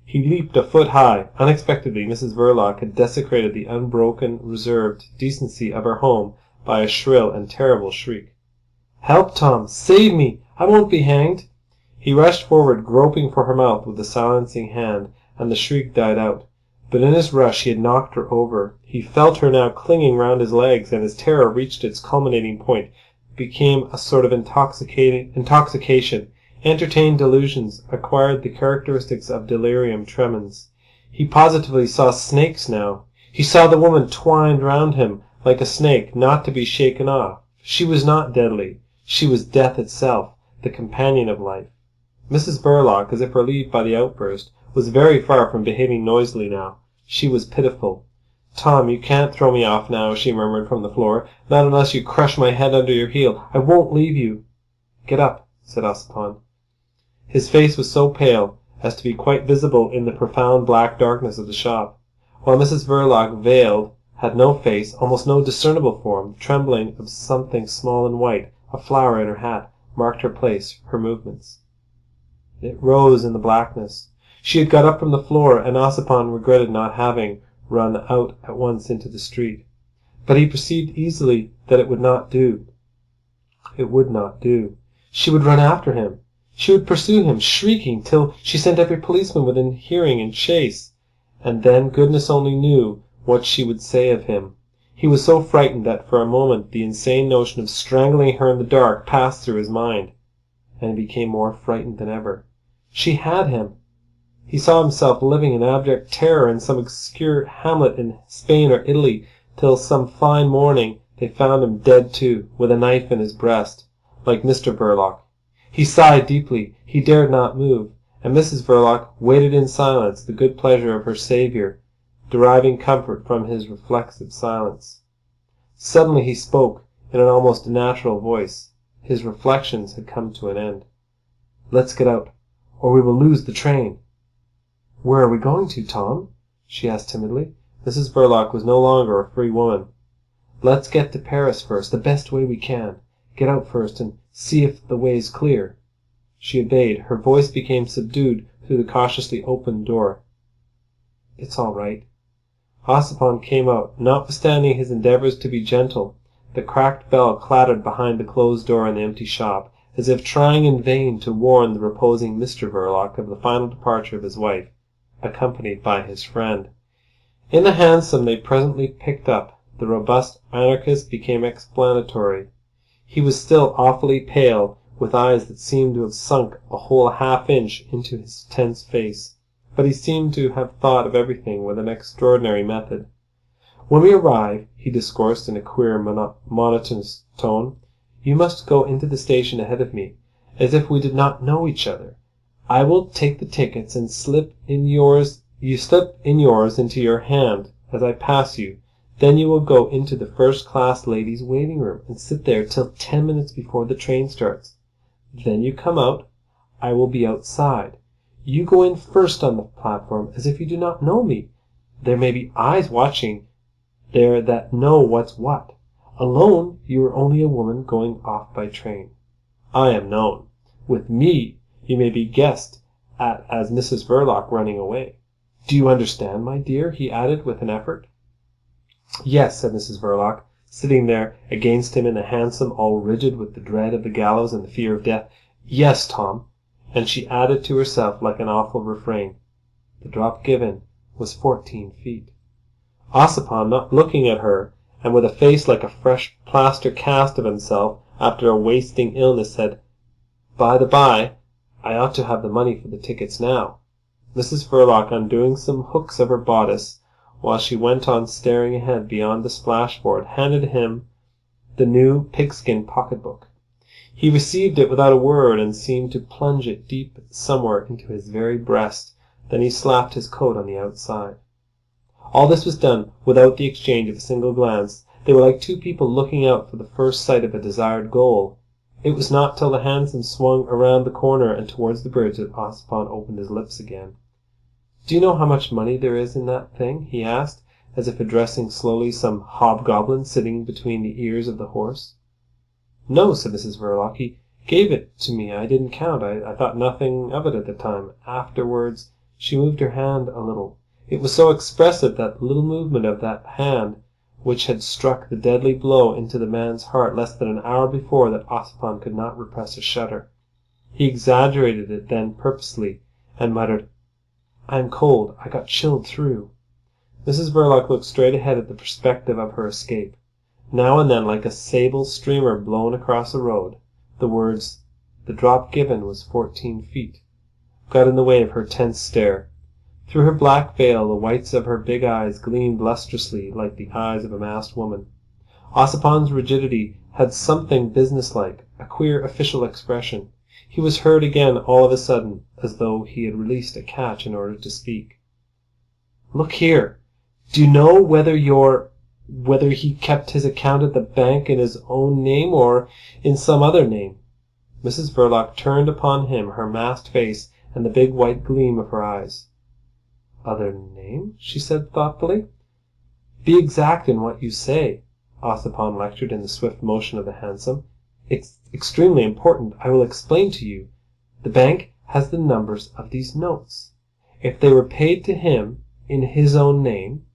He leaped a foot high. Unexpectedly, Mrs. Verloc had desecrated the unbroken, reserved decency of her home by a shrill and terrible shriek. "Help, Tom! Save me! I won't be hanged!" He rushed forward, groping for her mouth with a silencing hand, and the shriek died out. But in his rush he had knocked her over. He felt her now clinging round his legs, and his terror reached its culminating point, became a sort of intoxication, entertained delusions, acquired the characteristics of delirium tremens. He positively saw snakes now. He saw the woman twined round him like a snake, not to be shaken off. She was not deadly. She was death itself, the companion of life. Mrs. Verloc, as if relieved by the outburst, was very far from behaving noisily now. She was pitiful. "Tom, you can't throw me off now," she murmured from the floor. "Not unless you crush my head under your heel. I won't leave you." "Get up," said Ossipon. His face was so pale as to be quite visible in the profound black darkness of the shop, while Mrs. Verloc, veiled, had no face, almost no discernible form. Trembling of something small and white, a flower in her hat, marked her place, her movements. It rose in the blackness. She had got up from the floor, and Ossipon regretted not having run out at once into the street. But he perceived easily that it would not do. It would not do. She would run after him. She would pursue him, shrieking, till she sent every policeman within hearing in chase. And then goodness only knew what she would say of him. He was so frightened that for a moment the insane notion of strangling her in the dark passed through his mind, and he became more frightened than ever. She had him. He saw himself living in abject terror in some obscure hamlet in Spain or Italy, till some fine morning they found him dead too, with a knife in his breast, like Mr. Verloc. He sighed deeply. He dared not move, and Mrs. Verloc waited in silence the good pleasure of her saviour, deriving comfort from his reflexive silence. Suddenly he spoke in an almost natural voice. His reflections had come to an end. "Let's get out, or we will lose the train." "Where are we going to, Tom?" she asked timidly. Mrs. Verloc was no longer a free woman. "Let's get to Paris first, the best way we can. Get out first and see if the way's clear." She obeyed. Her voice became subdued through the cautiously opened door. "It's all right." Ossipon came out, notwithstanding his endeavours to be gentle. The cracked bell clattered behind the closed door in the empty shop, as if trying in vain to warn the reposing Mr. Verloc of the final departure of his wife, accompanied by his friend. In the hansom they presently picked up. The robust anarchist became explanatory. He was still awfully pale, with eyes that seemed to have sunk a whole half-inch into his tense face, but he seemed to have thought of everything with an extraordinary method. "When we arrive," he discoursed in a queer, monotonous tone, "you must go into the station ahead of me, as if we did not know each other. I will take the tickets and slip in yours. You slip in yours into your hand as I pass you. Then you will go into the first-class ladies' waiting room and sit there till 10 minutes before the train starts. Then you come out. I will be outside. You go in first on the platform as if you do not know me. There may be eyes watching there that know what's what. Alone, you are only a woman going off by train. I am known. With me, you may be guessed at as Mrs. Verloc running away. Do you understand, my dear?" he added with an effort. "Yes," said Mrs. Verloc, sitting there against him in the hansom, all rigid with the dread of the gallows and the fear of death. "Yes, Tom." And she added to herself like an awful refrain, "The drop given was 14 feet." Ossipon, not looking at her, and with a face like a fresh plaster cast of himself after a wasting illness, said, "By the by, I ought to have the money for the tickets now." Mrs. Verloc, undoing some hooks of her bodice, while she went on staring ahead beyond the splashboard, handed him the new pigskin pocket-book. He received it without a word and seemed to plunge it deep somewhere into his very breast. Then he slapped his coat on the outside. All this was done without the exchange of a single glance. They were like two people looking out for the first sight of a desired goal. It was not till the hansom swung around the corner and towards the bridge that Ossipon opened his lips again. "Do you know how much money there is in that thing?" he asked, as if addressing slowly some hobgoblin sitting between the ears of the horse. "No," said Mrs. Verloc. "He gave it to me. I didn't count. I thought nothing of it at the time. Afterwards—" She moved her hand a little. It was so expressive, that little movement of that hand which had struck the deadly blow into the man's heart less than an hour before, that Ossipon could not repress a shudder. He exaggerated it then purposely, and muttered, "I am cold. I got chilled through." Mrs. Verloc looked straight ahead at the perspective of her escape. Now and then, like a sable streamer blown across a road, the words, "The drop given was 14 feet," got in the way of her tense stare. Through her black veil the whites of her big eyes gleamed lustrously like the eyes of a masked woman. Ossipon's rigidity had something businesslike, a queer official expression. He was heard again all of a sudden, as though he had released a catch in order to speak. "Look here. Do you know whether he kept his account at the bank in his own name or in some other name?" Mrs. Verloc turned upon him her masked face and the big white gleam of her eyes. "Other name?" she said thoughtfully. "Be exact in what you say," Ossipon lectured in the swift motion of the hansom. "It's extremely important. I will explain to you. The bank has the numbers of these notes. If they were paid to him in his own name,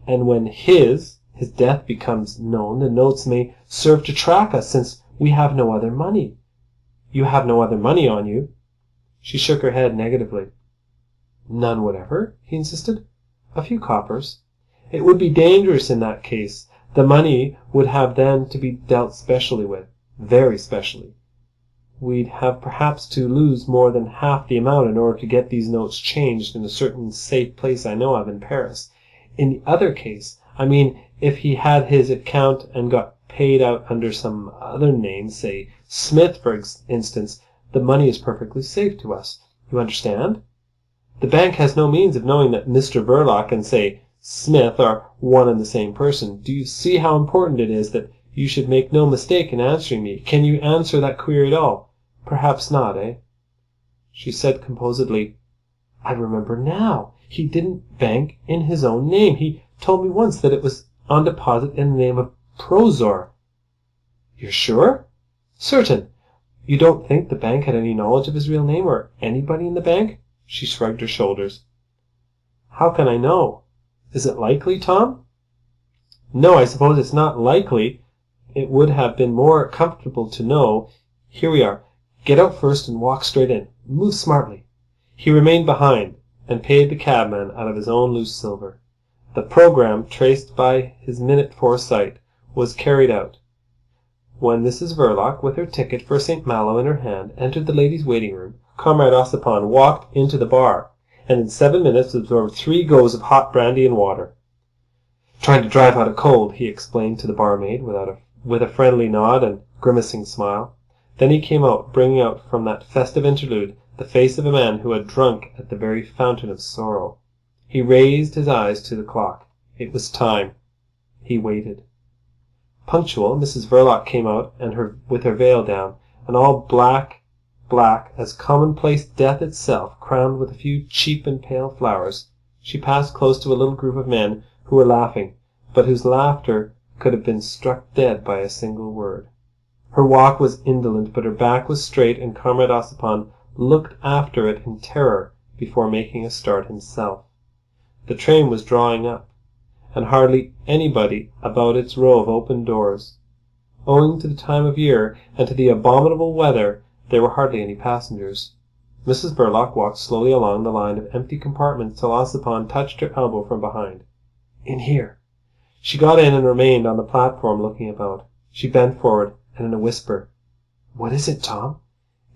and when his death becomes known, the notes may serve to track us, since we have no other money. You have no other money on you?" She shook her head negatively. "None whatever?" he insisted. "A few coppers." "It would be dangerous in that case. The money would have then to be dealt specially with. Very specially. We'd have perhaps to lose more than half the amount in order to get these notes changed in a certain safe place I know of in Paris. In the other case, I mean, if he had his account and got paid out under some other name, say Smith, for instance, the money is perfectly safe to us. You understand? The bank has no means of knowing that Mr. Verloc and, say, Smith are one and the same person. Do you see how important it is that you should make no mistake in answering me? Can you answer that query at all? Perhaps not, eh?" She said composedly, "I remember now. He didn't bank in his own name. He told me once that it was on deposit in the name of Prozor." "You're sure?" "Certain. You don't think the bank had any knowledge of his real name, or anybody in the bank?" She shrugged her shoulders. "How can I know? Is it likely, Tom?" "No, I suppose it's not likely. It would have been more comfortable to know. Here we are. Get out first and walk straight in. Move smartly." He remained behind, and paid the cabman out of his own loose silver. The programme, traced by his minute foresight, was carried out. When Mrs. Verloc, with her ticket for St. Malo in her hand, entered the ladies' waiting room, Comrade Ossipon walked into the bar, and in 7 minutes absorbed 3 goes of hot brandy and water. "Trying to drive out a cold," he explained to the barmaid with a friendly nod and grimacing smile. Then he came out, bringing out from that festive interlude the face of a man who had drunk at the very fountain of sorrow. He raised his eyes to the clock. It was time. He waited. Punctual, Mrs Verloc came out, and with her veil down, and all black as commonplace death itself, crowned with a few cheap and pale flowers. She passed close to a little group of men who were laughing, but whose laughter could have been struck dead by a single word. Her walk was indolent, but her back was straight, and Comrade Ossipon looked after it in terror before making a start himself. The train was drawing up, and hardly anybody about its row of open doors. Owing to the time of year and to the abominable weather, there were hardly any passengers. Mrs Verloc walked slowly along the line of empty compartments till Ossipon touched her elbow from behind. "In here." She got in and remained on the platform looking about. She bent forward, and in a whisper, "What is it, Tom?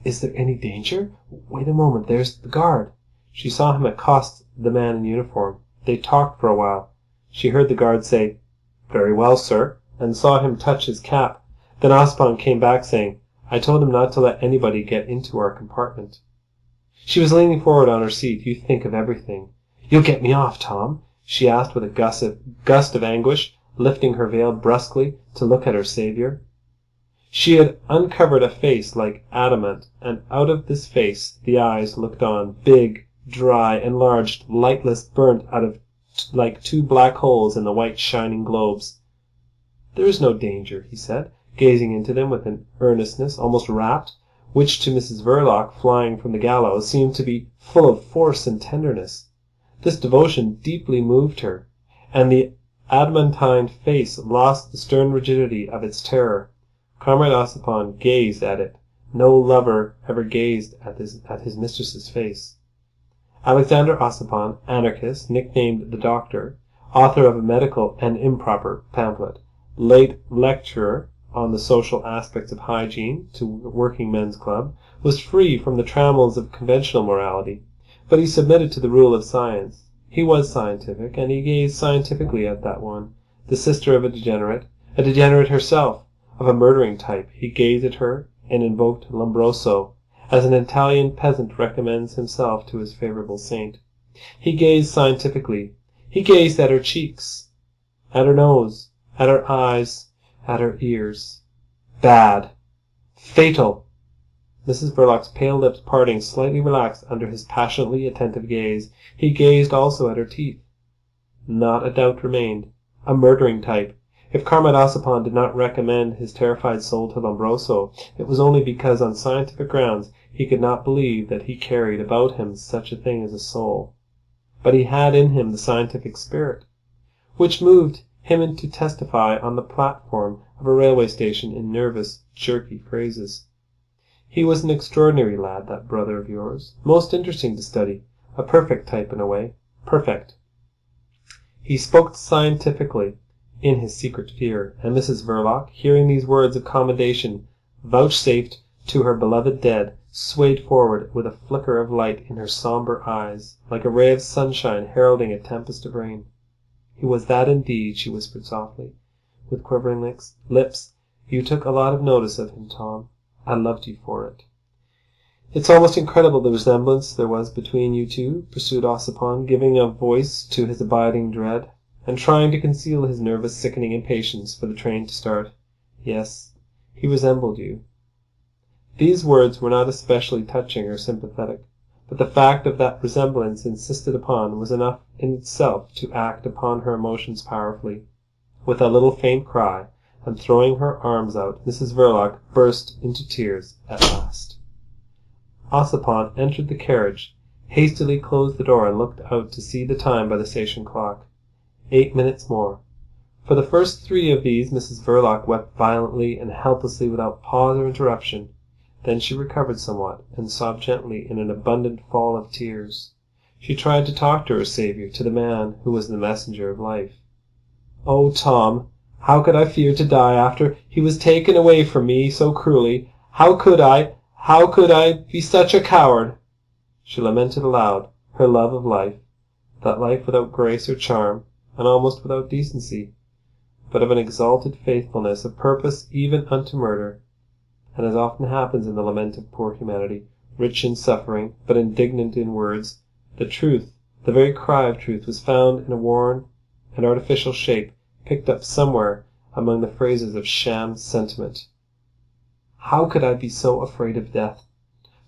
Is there any danger? Wait a moment, there's the guard." She saw him accost the man in uniform. They talked for a while. She heard the guard say, "Very well, sir," and saw him touch his cap. Then Ossipon came back saying, "I told him not to let anybody get into our compartment." She was leaning forward on her seat. "You think of everything." "You'll get me off, Tom?" she asked with a gust of anguish, lifting her veil brusquely to look at her saviour. She had uncovered a face like adamant, and out of this face the eyes looked on, big, dry, enlarged, lightless, burnt out of like two black holes in the white shining globes. "There is no danger," he said, gazing into them with an earnestness almost rapt, which to Mrs Verloc, flying from the gallows, seemed to be full of force and tenderness. This devotion deeply moved her, and the adamantine face lost the stern rigidity of its terror. Comrade Ossipon gazed at it. No lover ever gazed at his mistress's face. Alexander Ossipon, anarchist, nicknamed the Doctor, author of a medical and improper pamphlet, late lecturer on the social aspects of hygiene to Working Men's Club, was free from the trammels of conventional morality, but he submitted to the rule of science. He was scientific, and he gazed scientifically at that one, the sister of a degenerate herself, of a murdering type. He gazed at her and invoked Lombroso, as an Italian peasant recommends himself to his favourable saint. He gazed scientifically. He gazed at her cheeks, at her nose, at her eyes, at her ears. Bad. Fatal. Mrs Verloc's pale lips parting slightly relaxed under his passionately attentive gaze. He gazed also at her teeth. Not a doubt remained. A murdering type. If Comrade Ossipon did not recommend his terrified soul to Lombroso, it was only because on scientific grounds he could not believe that he carried about him such a thing as a soul. But he had in him the scientific spirit, which moved him to testify on the platform of a railway station in nervous, jerky phrases. He was an extraordinary lad, that brother of yours. Most interesting to study. A perfect type in a way. Perfect. He spoke scientifically in his secret fear, and Mrs Verloc, hearing these words of commendation vouchsafed to her beloved dead, swayed forward with a flicker of light in her sombre eyes, like a ray of sunshine heralding a tempest of rain. "He was that indeed," she whispered softly, with quivering lips. "You took a lot of notice of him, Tom. I loved you for it." "It's almost incredible the resemblance there was between you two," pursued Ossipon, giving a voice to his abiding dread, and trying to conceal his nervous, sickening impatience for the train to start. "Yes, he resembled you." These words were not especially touching or sympathetic, but the fact of that resemblance insisted upon was enough in itself to act upon her emotions powerfully. With a little faint cry, and throwing her arms out, Mrs Verloc burst into tears at last. Ossipon entered the carriage, hastily closed the door, and looked out to see the time by the station clock. 8 minutes more. For the first 3 of these Mrs Verloc wept violently and helplessly without pause or interruption. Then she recovered somewhat, and sobbed gently in an abundant fall of tears. She tried to talk to her saviour, to the man who was the messenger of life. "Oh, Tom, how could I fear to die after he was taken away from me so cruelly? How could I be such a coward?" She lamented aloud her love of life, that life without grace or charm, and almost without decency, but of an exalted faithfulness, of purpose even unto murder. and as often happens in the lament of poor humanity, rich in suffering, but indignant in words, the truth, the very cry of truth, was found in a worn and artificial shape, picked up somewhere among the phrases of sham sentiment. How could I be so afraid of death?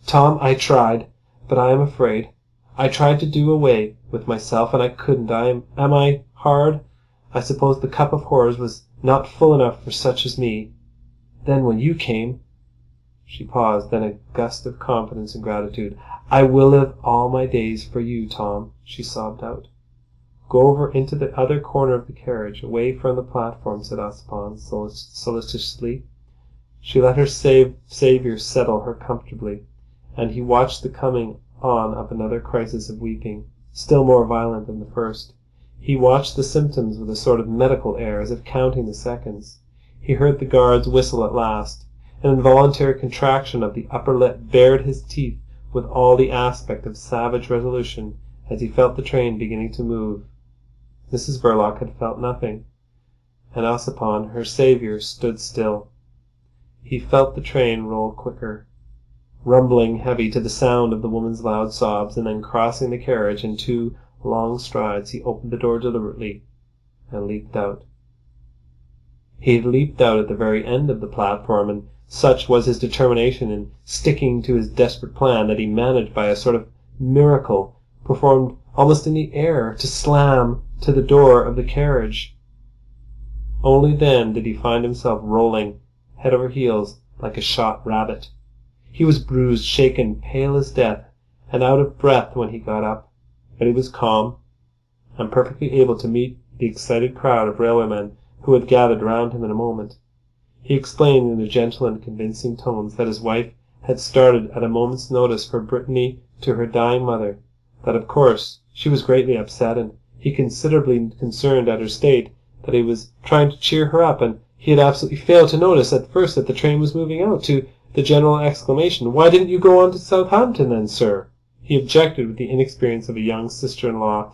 Tom, I tried, but I am afraid. I tried to do away with myself, and I couldn't. Am I hard? I suppose the cup of horrors was not full enough for such as me. Then when you came—" She paused, then a gust of confidence and gratitude. "I will live all my days for you, Tom," she sobbed out. "Go over into the other corner of the carriage, away from the platform," said Ossipon solicitously. She let her saviour settle her comfortably, and he watched the coming on of another crisis of weeping, still more violent than the first. He watched the symptoms with a sort of medical air, as if counting the seconds. He heard the guards whistle at last. An involuntary contraction of the upper lip bared his teeth with all the aspect of savage resolution as he felt the train beginning to move. Mrs Verloc had felt nothing, and Ossipon, her saviour, stood still. He felt the train roll quicker, rumbling heavy to the sound of the woman's loud sobs, and then crossing the carriage in 2 long strides, he opened the door deliberately and leaped out. He had leaped out at the very end of the platform, and such was his determination in sticking to his desperate plan that he managed by a sort of miracle, performed almost in the air, to slam to the door of the carriage. Only then did he find himself rolling head over heels like a shot rabbit. He was bruised, shaken, pale as death, and out of breath when he got up, but he was calm and perfectly able to meet the excited crowd of railwaymen who had gathered round him in a moment. He explained in gentle and convincing tones that his wife had started at a moment's notice for Brittany to her dying mother, that of course she was greatly upset, and he considerably concerned at her state, that he was trying to cheer her up, and he had absolutely failed to notice at first that the train was moving out, to the general exclamation, "Why didn't you go on to Southampton then, sir?" He objected with the inexperience of a young sister-in-law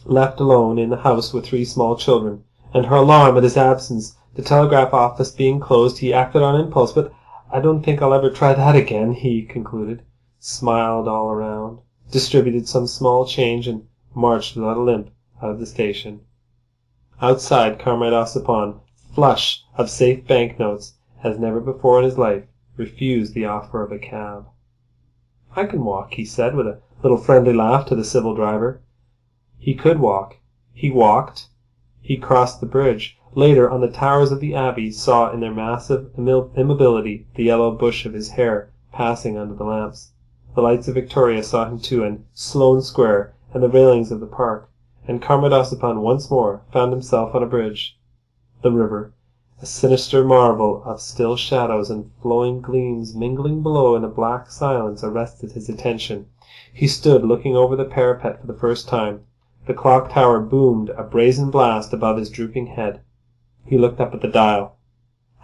left alone in the house with 3 small children, and her alarm at his absence. The telegraph office being closed, he acted on impulse. "But I don't think I'll ever try that again," he concluded, smiled all around, distributed some small change, and marched without a limp out of the station. Outside, Comrade Ossipon, flush of safe banknotes, as never before in his life, refused the offer of a cab. "I can walk," he said, with a little friendly laugh to the civil driver. He could walk. He walked. He crossed the bridge. Later, on the towers of the Abbey, saw in their massive immobility the yellow bush of his hair passing under the lamps. The lights of Victoria saw him too, and Sloane Square, and the railings of the park, and Comrade Ossipon once more found himself on a bridge. The river, a sinister marvel of still shadows and flowing gleams mingling below in a black silence, arrested his attention. He stood looking over the parapet for the first time. The clock tower boomed a brazen blast above his drooping head. He looked up at the dial.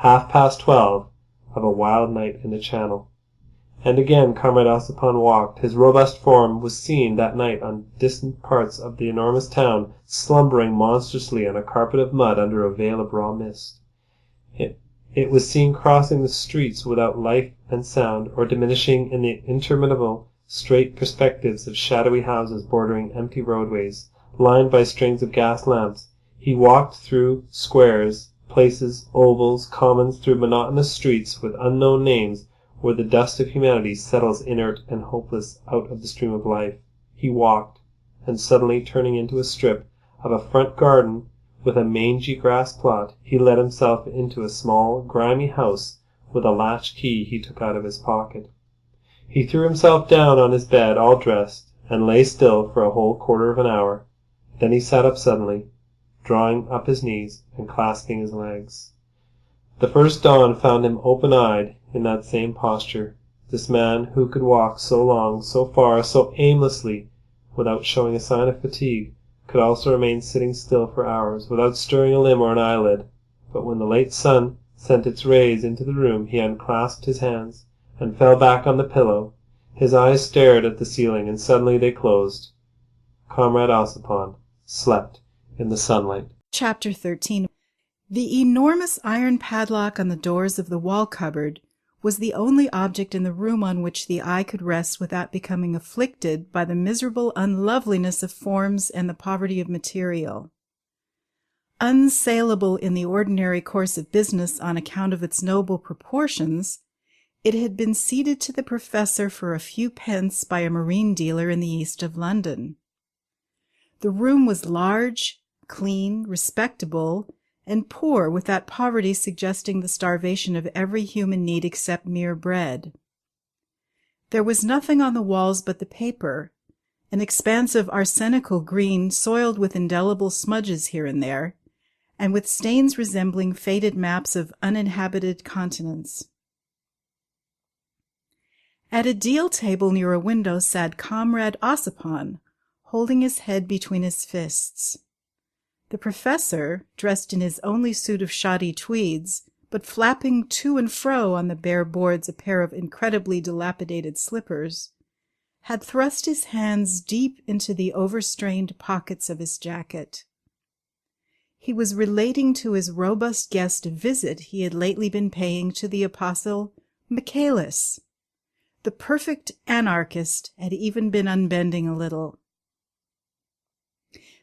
12:30 of a wild night in the Channel. And again Comrade Ossipon walked. His robust form was seen that night on distant parts of the enormous town, slumbering monstrously on a carpet of mud under a veil of raw mist. It was seen crossing the streets without life and sound, or diminishing in the interminable straight perspectives of shadowy houses bordering empty roadways, lined by strings of gas lamps. He walked through squares, places, ovals, commons, through monotonous streets with unknown names, where the dust of humanity settles inert and hopeless out of the stream of life. He walked, and suddenly turning into a strip of a front garden with a mangy grass plot, he let himself into a small, grimy house with a latch key he took out of his pocket. He threw himself down on his bed, all dressed, and lay still for a whole quarter of an hour. Then he sat up suddenly, drawing up his knees and clasping his legs. The first dawn found him open-eyed in that same posture. This man who could walk so long, so far, so aimlessly, without showing a sign of fatigue, could also remain sitting still for hours, without stirring a limb or an eyelid. But when the late sun sent its rays into the room, he unclasped his hands and fell back on the pillow. His eyes stared at the ceiling, and suddenly they closed. Comrade Ossipon slept in the sunlight. Chapter 13. The enormous iron padlock on the doors of the wall cupboard was the only object in the room on which the eye could rest without becoming afflicted by the miserable unloveliness of forms and the poverty of material. Unsaleable in the ordinary course of business on account of its noble proportions, it had been ceded to the professor for a few pence by a marine dealer in the east of London. The room was large, clean, respectable, and poor, with that poverty suggesting the starvation of every human need except mere bread. There was nothing on the walls but the paper, an expanse of arsenical green soiled with indelible smudges here and there, and with stains resembling faded maps of uninhabited continents. At a deal table near a window sat Comrade Ossipon, holding his head between his fists. The professor, dressed in his only suit of shoddy tweeds, but flapping to and fro on the bare boards a pair of incredibly dilapidated slippers, had thrust his hands deep into the overstrained pockets of his jacket. He was relating to his robust guest a visit he had lately been paying to the apostle Michèle. The perfect anarchist had even been unbending a little.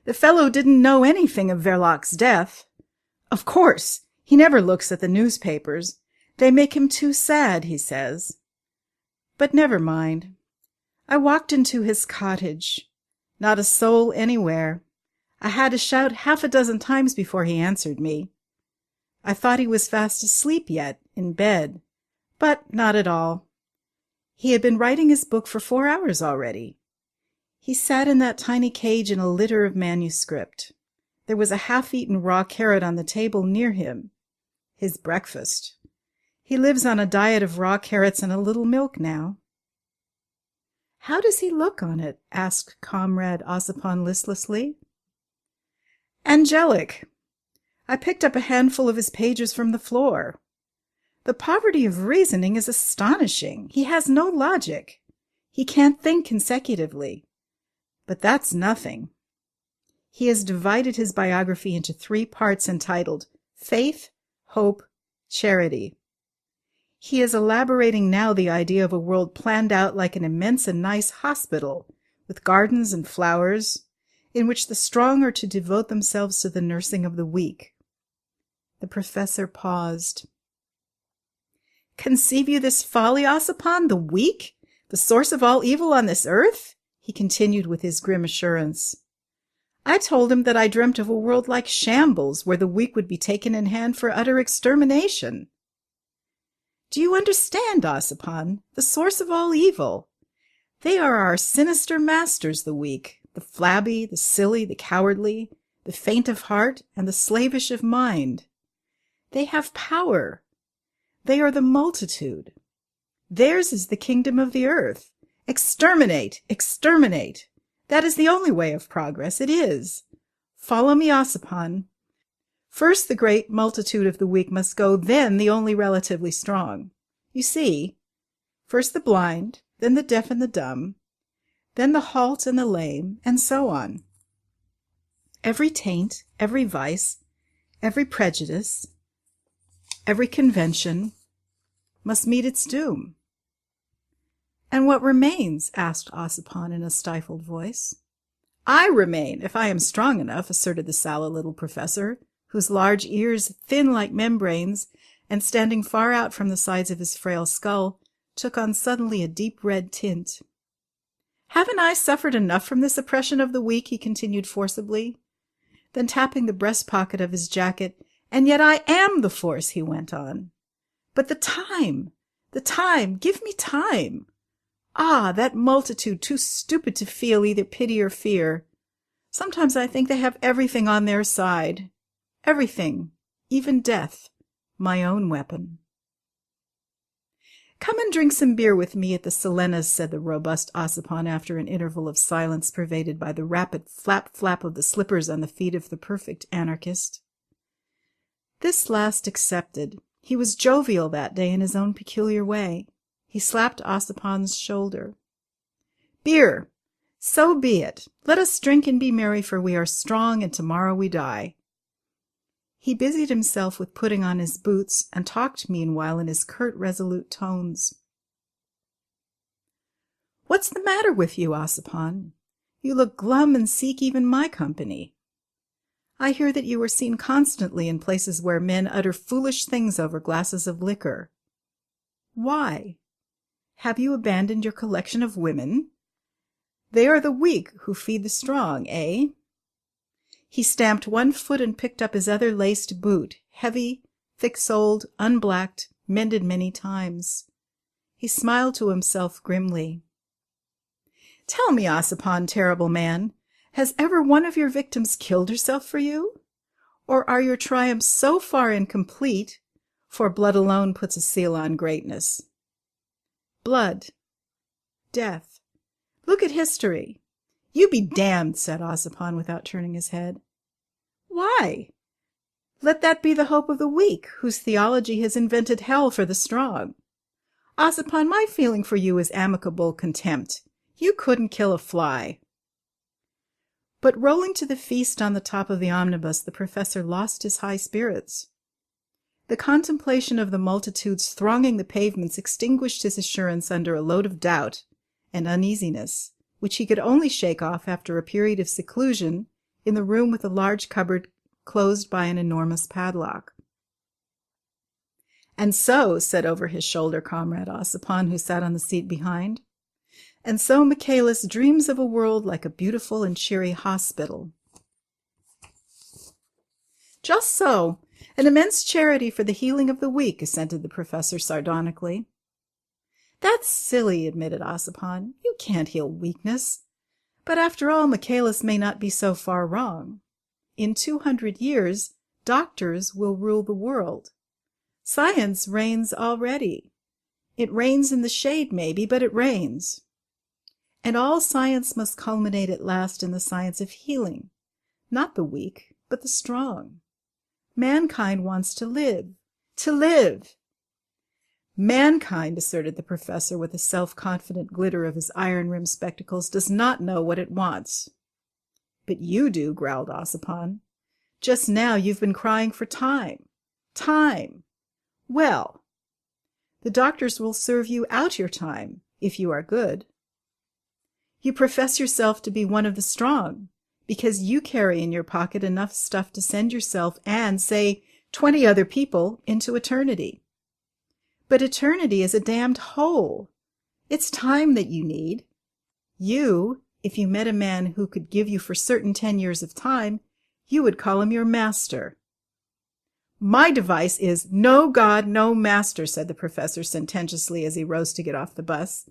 "The fellow didn't know anything of Verloc's death. Of course, he never looks at the newspapers. They make him too sad, he says. But never mind. I walked into his cottage. Not a soul anywhere. I had to shout half a dozen times before he answered me. I thought he was fast asleep yet, in bed, but not at all. He had been writing his book for 4 hours already. He sat in that tiny cage in a litter of manuscript. There was a half-eaten raw carrot on the table near him. His breakfast. He lives on a diet of raw carrots and a little milk now." "How does he look on it?" asked Comrade Ossipon listlessly. "Angelic. I picked up a handful of his pages from the floor. The poverty of reasoning is astonishing. He has no logic. He can't think consecutively. But that's nothing. He has divided his biography into 3 parts entitled Faith, Hope, Charity. He is elaborating now the idea of a world planned out like an immense and nice hospital, with gardens and flowers, in which the strong are to devote themselves to the nursing of the weak." The professor paused. "Conceive you this folly, Ossipon, the weak, the source of all evil on this earth?" he continued with his grim assurance. "I told him that I dreamt of a world like shambles, where the weak would be taken in hand for utter extermination. Do you understand, Ossipon, the source of all evil? They are our sinister masters, the weak, the flabby, the silly, the cowardly, the faint of heart, and the slavish of mind. They have power. They are the multitude. Theirs is the kingdom of the earth. Exterminate! Exterminate! That is the only way of progress. It is. Follow me, Ossipon. First the great multitude of the weak must go, then the only relatively strong. You see, first the blind, then the deaf and the dumb, then the halt and the lame, and so on. Every taint, every vice, every prejudice, every convention must meet its doom." "And what remains?" asked Ossipon in a stifled voice. "I remain, if I am strong enough," asserted the sallow little professor, whose large ears, thin like membranes, and standing far out from the sides of his frail skull, took on suddenly a deep red tint. "Haven't I suffered enough from this oppression of the weak?" he continued forcibly. Then tapping the breast pocket of his jacket, "And yet I am the force," he went on. "But the time, give me time. Ah, that multitude, too stupid to feel either pity or fear. Sometimes I think they have everything on their side. Everything, even death, my own weapon." "Come and drink some beer with me at the Silenas," said the robust Ossipon after an interval of silence pervaded by the rapid flap-flap of the slippers on the feet of the perfect anarchist. This last accepted. He was jovial that day in his own peculiar way. He slapped Ossipon's shoulder. "Beer! So be it. Let us drink and be merry, for we are strong, and tomorrow we die." He busied himself with putting on his boots and talked meanwhile in his curt, resolute tones. "What's the matter with you, Ossipon? You look glum and seek even my company. I hear that you are seen constantly in places where men utter foolish things over glasses of liquor. Why? Have you abandoned your collection of women? They are the weak who feed the strong, eh?" He stamped one foot and picked up his other laced boot, heavy, thick-soled, unblacked, mended many times. He smiled to himself grimly. "Tell me, Ossipon, terrible man, has ever one of your victims killed herself for you? Or are your triumphs so far incomplete, for blood alone puts a seal on greatness? Blood. Death. Look at history." "You be damned," said Ossipon without turning his head. "Why? Let that be the hope of the weak, whose theology has invented hell for the strong. Ossipon, my feeling for you is amicable contempt. You couldn't kill a fly." But rolling to the feast on the top of the omnibus, the professor lost his high spirits. The contemplation of the multitudes thronging the pavements extinguished his assurance under a load of doubt and uneasiness, which he could only shake off after a period of seclusion in the room with a large cupboard closed by an enormous padlock. "And so," said over his shoulder Comrade Ossipon, who sat on the seat behind, "and so Michaelis dreams of a world like a beautiful and cheery hospital." "Just so. An immense charity for the healing of the weak," assented the professor sardonically. "That's silly," admitted Ossipon. "You can't heal weakness. But after all, Michaelis may not be so far wrong. In 200 years, doctors will rule the world. Science reigns already. It reigns in the shade, maybe, but it reigns. And all science must culminate at last in the science of healing, not the weak, but the strong. Mankind wants to live. To live!" "Mankind," asserted the professor with a self-confident glitter of his iron-rimmed spectacles, "does not know what it wants." "But you do," growled Ossipon. "Just now you've been crying for time. Time. Well, the doctors will serve you out your time, if you are good. You profess yourself to be one of the strong, because you carry in your pocket enough stuff to send yourself and, say, 20 other people into eternity. But eternity is a damned hole. It's time that you need. You, if you met a man who could give you for certain 10 years of time, you would call him your master." "My device is no God, no master," said the professor sententiously as he rose to get off the bus.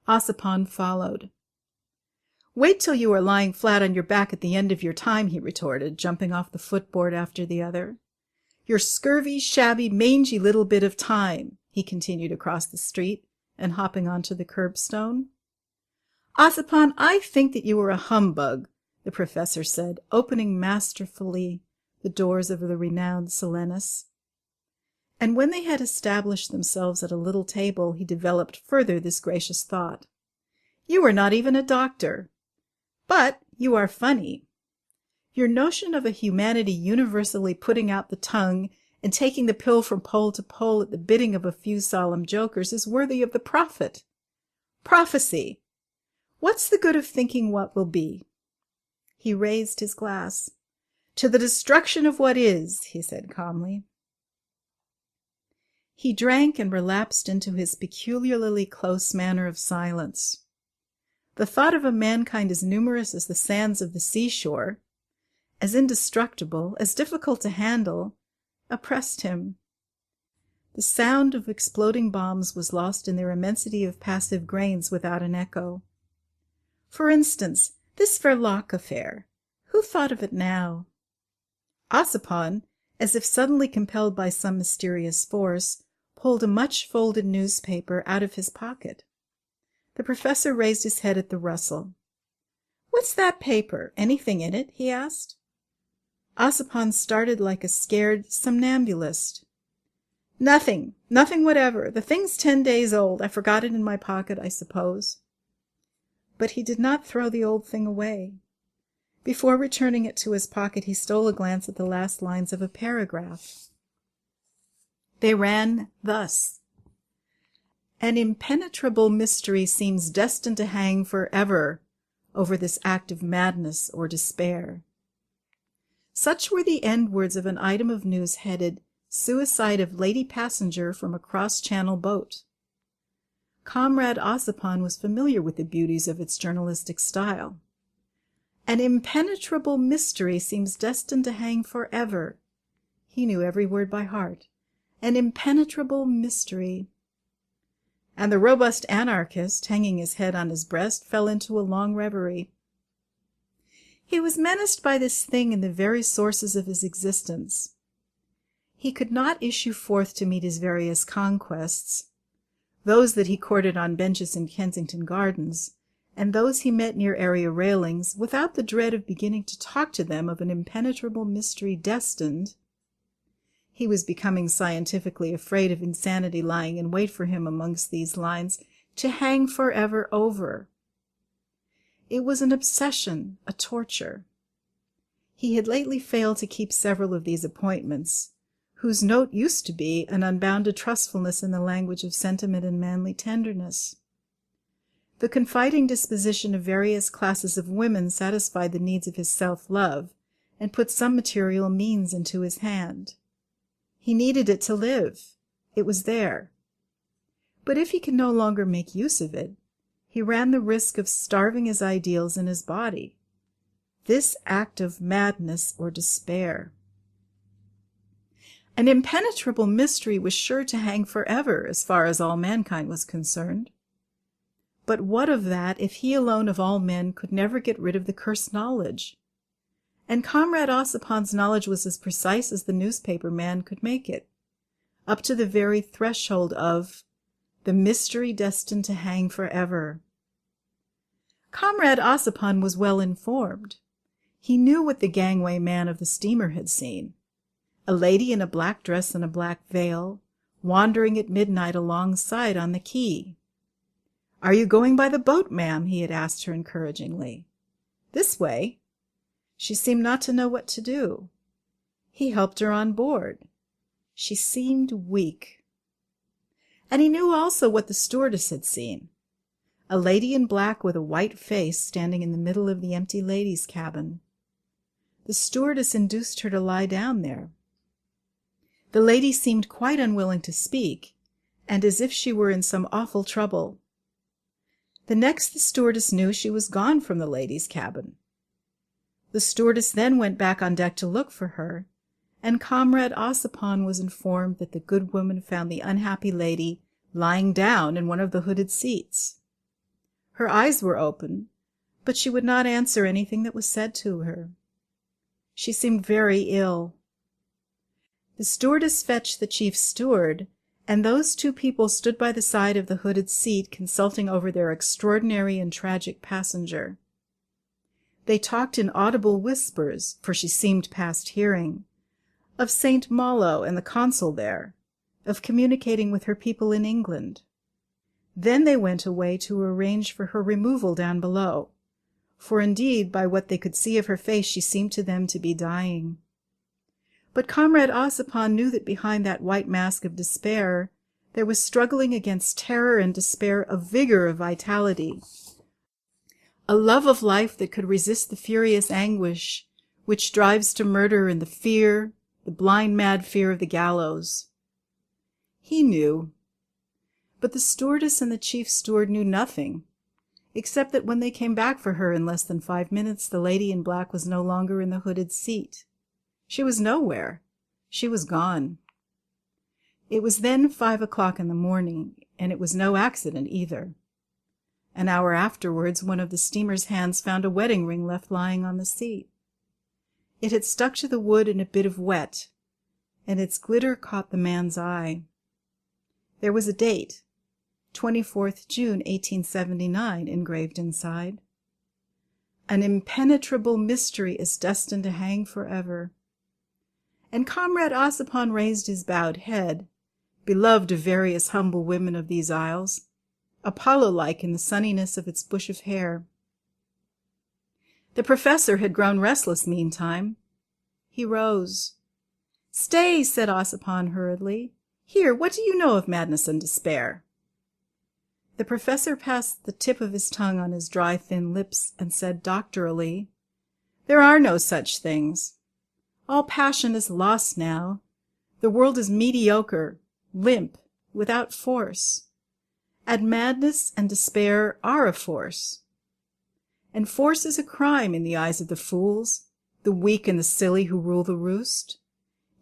Ossipon followed. "Wait till you are lying flat on your back at the end of your time," he retorted, jumping off the footboard after the other. "Your scurvy, shabby, mangy little bit of time," he continued across the street and hopping onto the curbstone. "Ossipon, I think that you are a humbug," the professor said, opening masterfully the doors of the renowned Silenus. And when they had established themselves at a little table, he developed further this gracious thought. "You are not even a doctor. But you are funny. Your notion of a humanity universally putting out the tongue and taking the pill from pole to pole at the bidding of a few solemn jokers is worthy of the prophet. Prophecy. What's the good of thinking what will be?" He raised his glass. "To the destruction of what is," he said calmly. He drank and relapsed into his peculiarly close manner of silence. The thought of a mankind as numerous as the sands of the seashore, as indestructible, as difficult to handle, oppressed him. The sound of exploding bombs was lost in their immensity of passive grains without an echo. For instance, this Verloc affair. Who thought of it now? Ossipon, as if suddenly compelled by some mysterious force, pulled a much-folded newspaper out of his pocket. The professor raised his head at the rustle. "What's that paper? Anything in it?" he asked. Ossipon started like a scared somnambulist. "Nothing. Nothing whatever. The thing's 10 days old. I forgot it in my pocket, I suppose." But he did not throw the old thing away. Before returning it to his pocket, he stole a glance at the last lines of a paragraph. They ran thus: "An impenetrable mystery seems destined to hang forever over this act of madness or despair." Such were the end words of an item of news headed "Suicide of Lady Passenger from a Cross-Channel Boat." Comrade Ossipon was familiar with the beauties of its journalistic style. An impenetrable mystery seems destined to hang forever. He knew every word by heart. An impenetrable mystery. And the robust anarchist, hanging his head on his breast, fell into a long reverie. He was menaced by this thing in the very sources of his existence. He could not issue forth to meet his various conquests, those that he courted on benches in Kensington Gardens, and those he met near area railings, without the dread of beginning to talk to them of an impenetrable mystery destined— he was becoming scientifically afraid of insanity lying in wait for him amongst these lines— to hang forever over. It was an obsession, a torture. He had lately failed to keep several of these appointments, whose note used to be an unbounded trustfulness in the language of sentiment and manly tenderness. The confiding disposition of various classes of women satisfied the needs of his self-love and put some material means into his hand. He needed it to live. It was there. But if he could no longer make use of it, he ran the risk of starving his ideals in his body. This act of madness or despair. An impenetrable mystery was sure to hang forever as far as all mankind was concerned. But what of that if he alone of all men could never get rid of the cursed knowledge? And Comrade Ossipon's knowledge was as precise as the newspaper man could make it, up to the very threshold of the mystery destined to hang forever. Comrade Ossipon was well informed. He knew what the gangway man of the steamer had seen: a lady in a black dress and a black veil, wandering at midnight alongside on the quay. "Are you going by the boat, ma'am?" he had asked her encouragingly. "This way." She seemed not to know what to do. He helped her on board. She seemed weak. And he knew also what the stewardess had seen: a lady in black with a white face standing in the middle of the empty ladies' cabin. The stewardess induced her to lie down there. The lady seemed quite unwilling to speak, and as if she were in some awful trouble. The next the stewardess knew, she was gone from the ladies' cabin. The stewardess then went back on deck to look for her, and Comrade Ossipon was informed that the good woman found the unhappy lady lying down in one of the hooded seats. Her eyes were open, but she would not answer anything that was said to her. She seemed very ill. The stewardess fetched the chief steward, and those two people stood by the side of the hooded seat consulting over their extraordinary and tragic passenger. They talked in audible whispers, for she seemed past hearing, of St. Malo and the consul there, of communicating with her people in England. Then they went away to arrange for her removal down below, for indeed by what they could see of her face she seemed to them to be dying. But Comrade Ossipon knew that behind that white mask of despair there was struggling against terror and despair a vigor of vitality, a love of life that could resist the furious anguish which drives to murder and the blind mad fear of the gallows. He knew. But the stewardess and the chief steward knew nothing, except that when they came back for her in less than 5 minutes, the lady in black was no longer in the hooded seat. She was nowhere. She was gone. It was then 5 o'clock in the morning, and it was no accident either. An hour afterwards, one of the steamer's hands found a wedding ring left lying on the seat. It had stuck to the wood in a bit of wet, and its glitter caught the man's eye. There was a date, 24th June, 1879, engraved inside. An impenetrable mystery is destined to hang forever. And Comrade Ossipon raised his bowed head, beloved of various humble women of these isles, Apollo-like in the sunniness of its bush of hair. The professor had grown restless meantime. He rose. "Stay," said Ossipon hurriedly. "Here, what do you know of madness and despair?" The professor passed the tip of his tongue on his dry, thin lips and said doctorally, "There are no such things. All passion is lost now. The world is mediocre, limp, without force. And madness and despair are a force. And force is a crime in the eyes of the fools, the weak and the silly who rule the roost.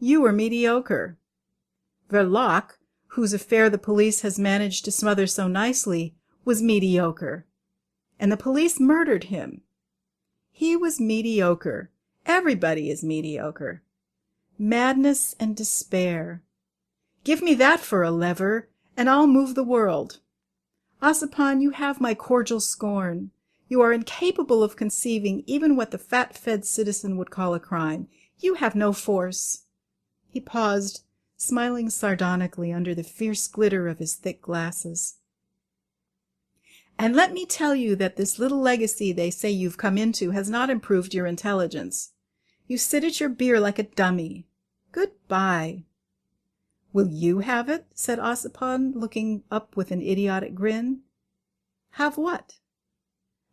You are mediocre. Verloc, whose affair the police has managed to smother so nicely, was mediocre. And the police murdered him. He was mediocre. Everybody is mediocre. Madness and despair. Give me that for a lever, and I'll move the world. Ossipon, you have my cordial scorn. You are incapable of conceiving even what the fat-fed citizen would call a crime. You have no force." He paused, smiling sardonically under the fierce glitter of his thick glasses. "And let me tell you that this little legacy they say you've come into has not improved your intelligence. You sit at your beer like a dummy. Good-bye." "Will you have it?" said Ossipon, looking up with an idiotic grin. "Have what?"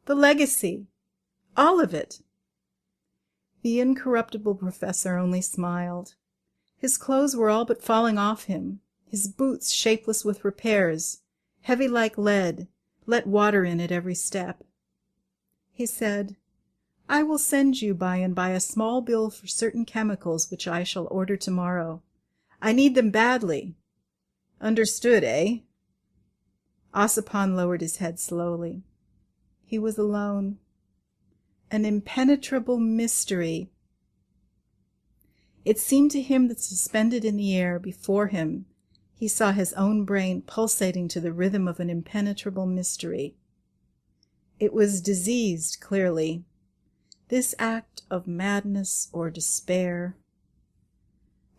"The legacy. All of it." The incorruptible professor only smiled. His clothes were all but falling off him, his boots shapeless with repairs, heavy like lead, let water in at every step. He said, "I will send you by and by a small bill for certain chemicals which I shall order tomorrow. I need them badly. Understood, eh?" Ossipon lowered his head slowly. He was alone. An impenetrable mystery. It seemed to him that suspended in the air before him, he saw his own brain pulsating to the rhythm of an impenetrable mystery. It was diseased, clearly. This act of madness or despair.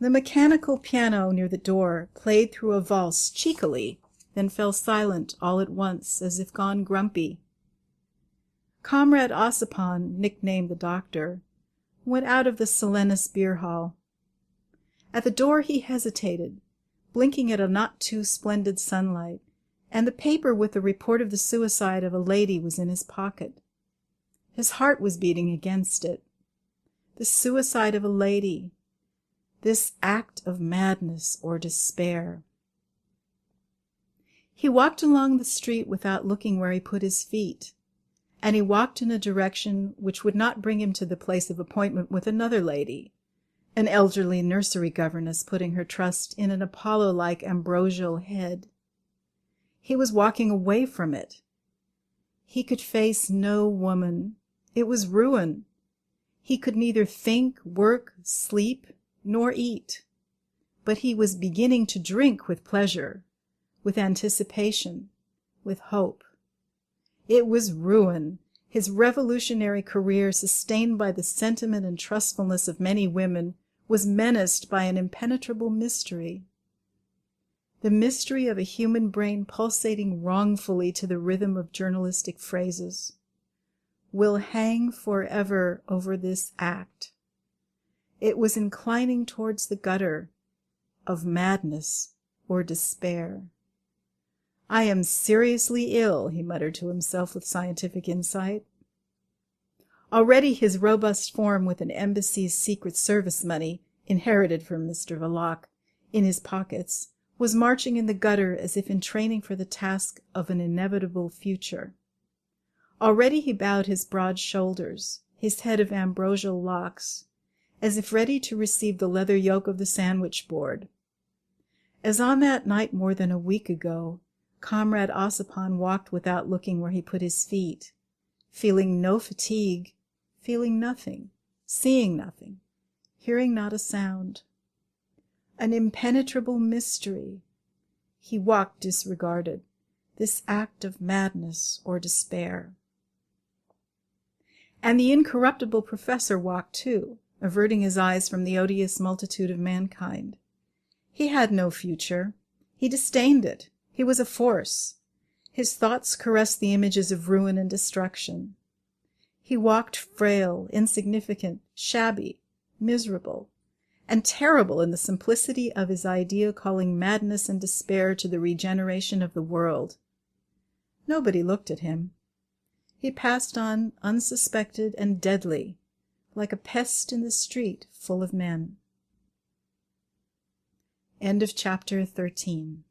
The mechanical piano near the door played through a valse cheekily, then fell silent all at once, as if gone grumpy. Comrade Ossipon, nicknamed the doctor, went out of the Silenus beer hall. At the door he hesitated, blinking at a not too splendid sunlight, and the paper with the report of the suicide of a lady was in his pocket. His heart was beating against it. The suicide of a lady. This act of madness or despair. He walked along the street without looking where he put his feet, and he walked in a direction which would not bring him to the place of appointment with another lady, an elderly nursery governess putting her trust in an Apollo-like ambrosial head. He was walking away from it. He could face no woman. It was ruin. He could neither think, work, sleep, nor eat. But he was beginning to drink with pleasure, with anticipation, with hope. It was ruin. His revolutionary career, sustained by the sentiment and trustfulness of many women, was menaced by an impenetrable mystery. The mystery of a human brain pulsating wrongfully to the rhythm of journalistic phrases. Will hang forever over this act. It was inclining towards the gutter of madness or despair. "I am seriously ill," he muttered to himself with scientific insight. Already his robust form, with an embassy's Secret Service money, inherited from Mr. Verloc, in his pockets, was marching in the gutter as if in training for the task of an inevitable future. Already he bowed his broad shoulders, his head of ambrosial locks, as if ready to receive the leather yoke of the sandwich board. As on that night more than a week ago, Comrade Ossipon walked without looking where he put his feet, feeling no fatigue, feeling nothing, seeing nothing, hearing not a sound. An impenetrable mystery. He walked disregarded, this act of madness or despair. And the incorruptible professor walked too, averting his eyes from the odious multitude of mankind. He had no future. He disdained it. He was a force. His thoughts caressed the images of ruin and destruction. He walked frail, insignificant, shabby, miserable, and terrible in the simplicity of his idea, calling madness and despair to the regeneration of the world. Nobody looked at him. He passed on unsuspected and deadly, like a pest in the street full of men. End of Chapter XIII.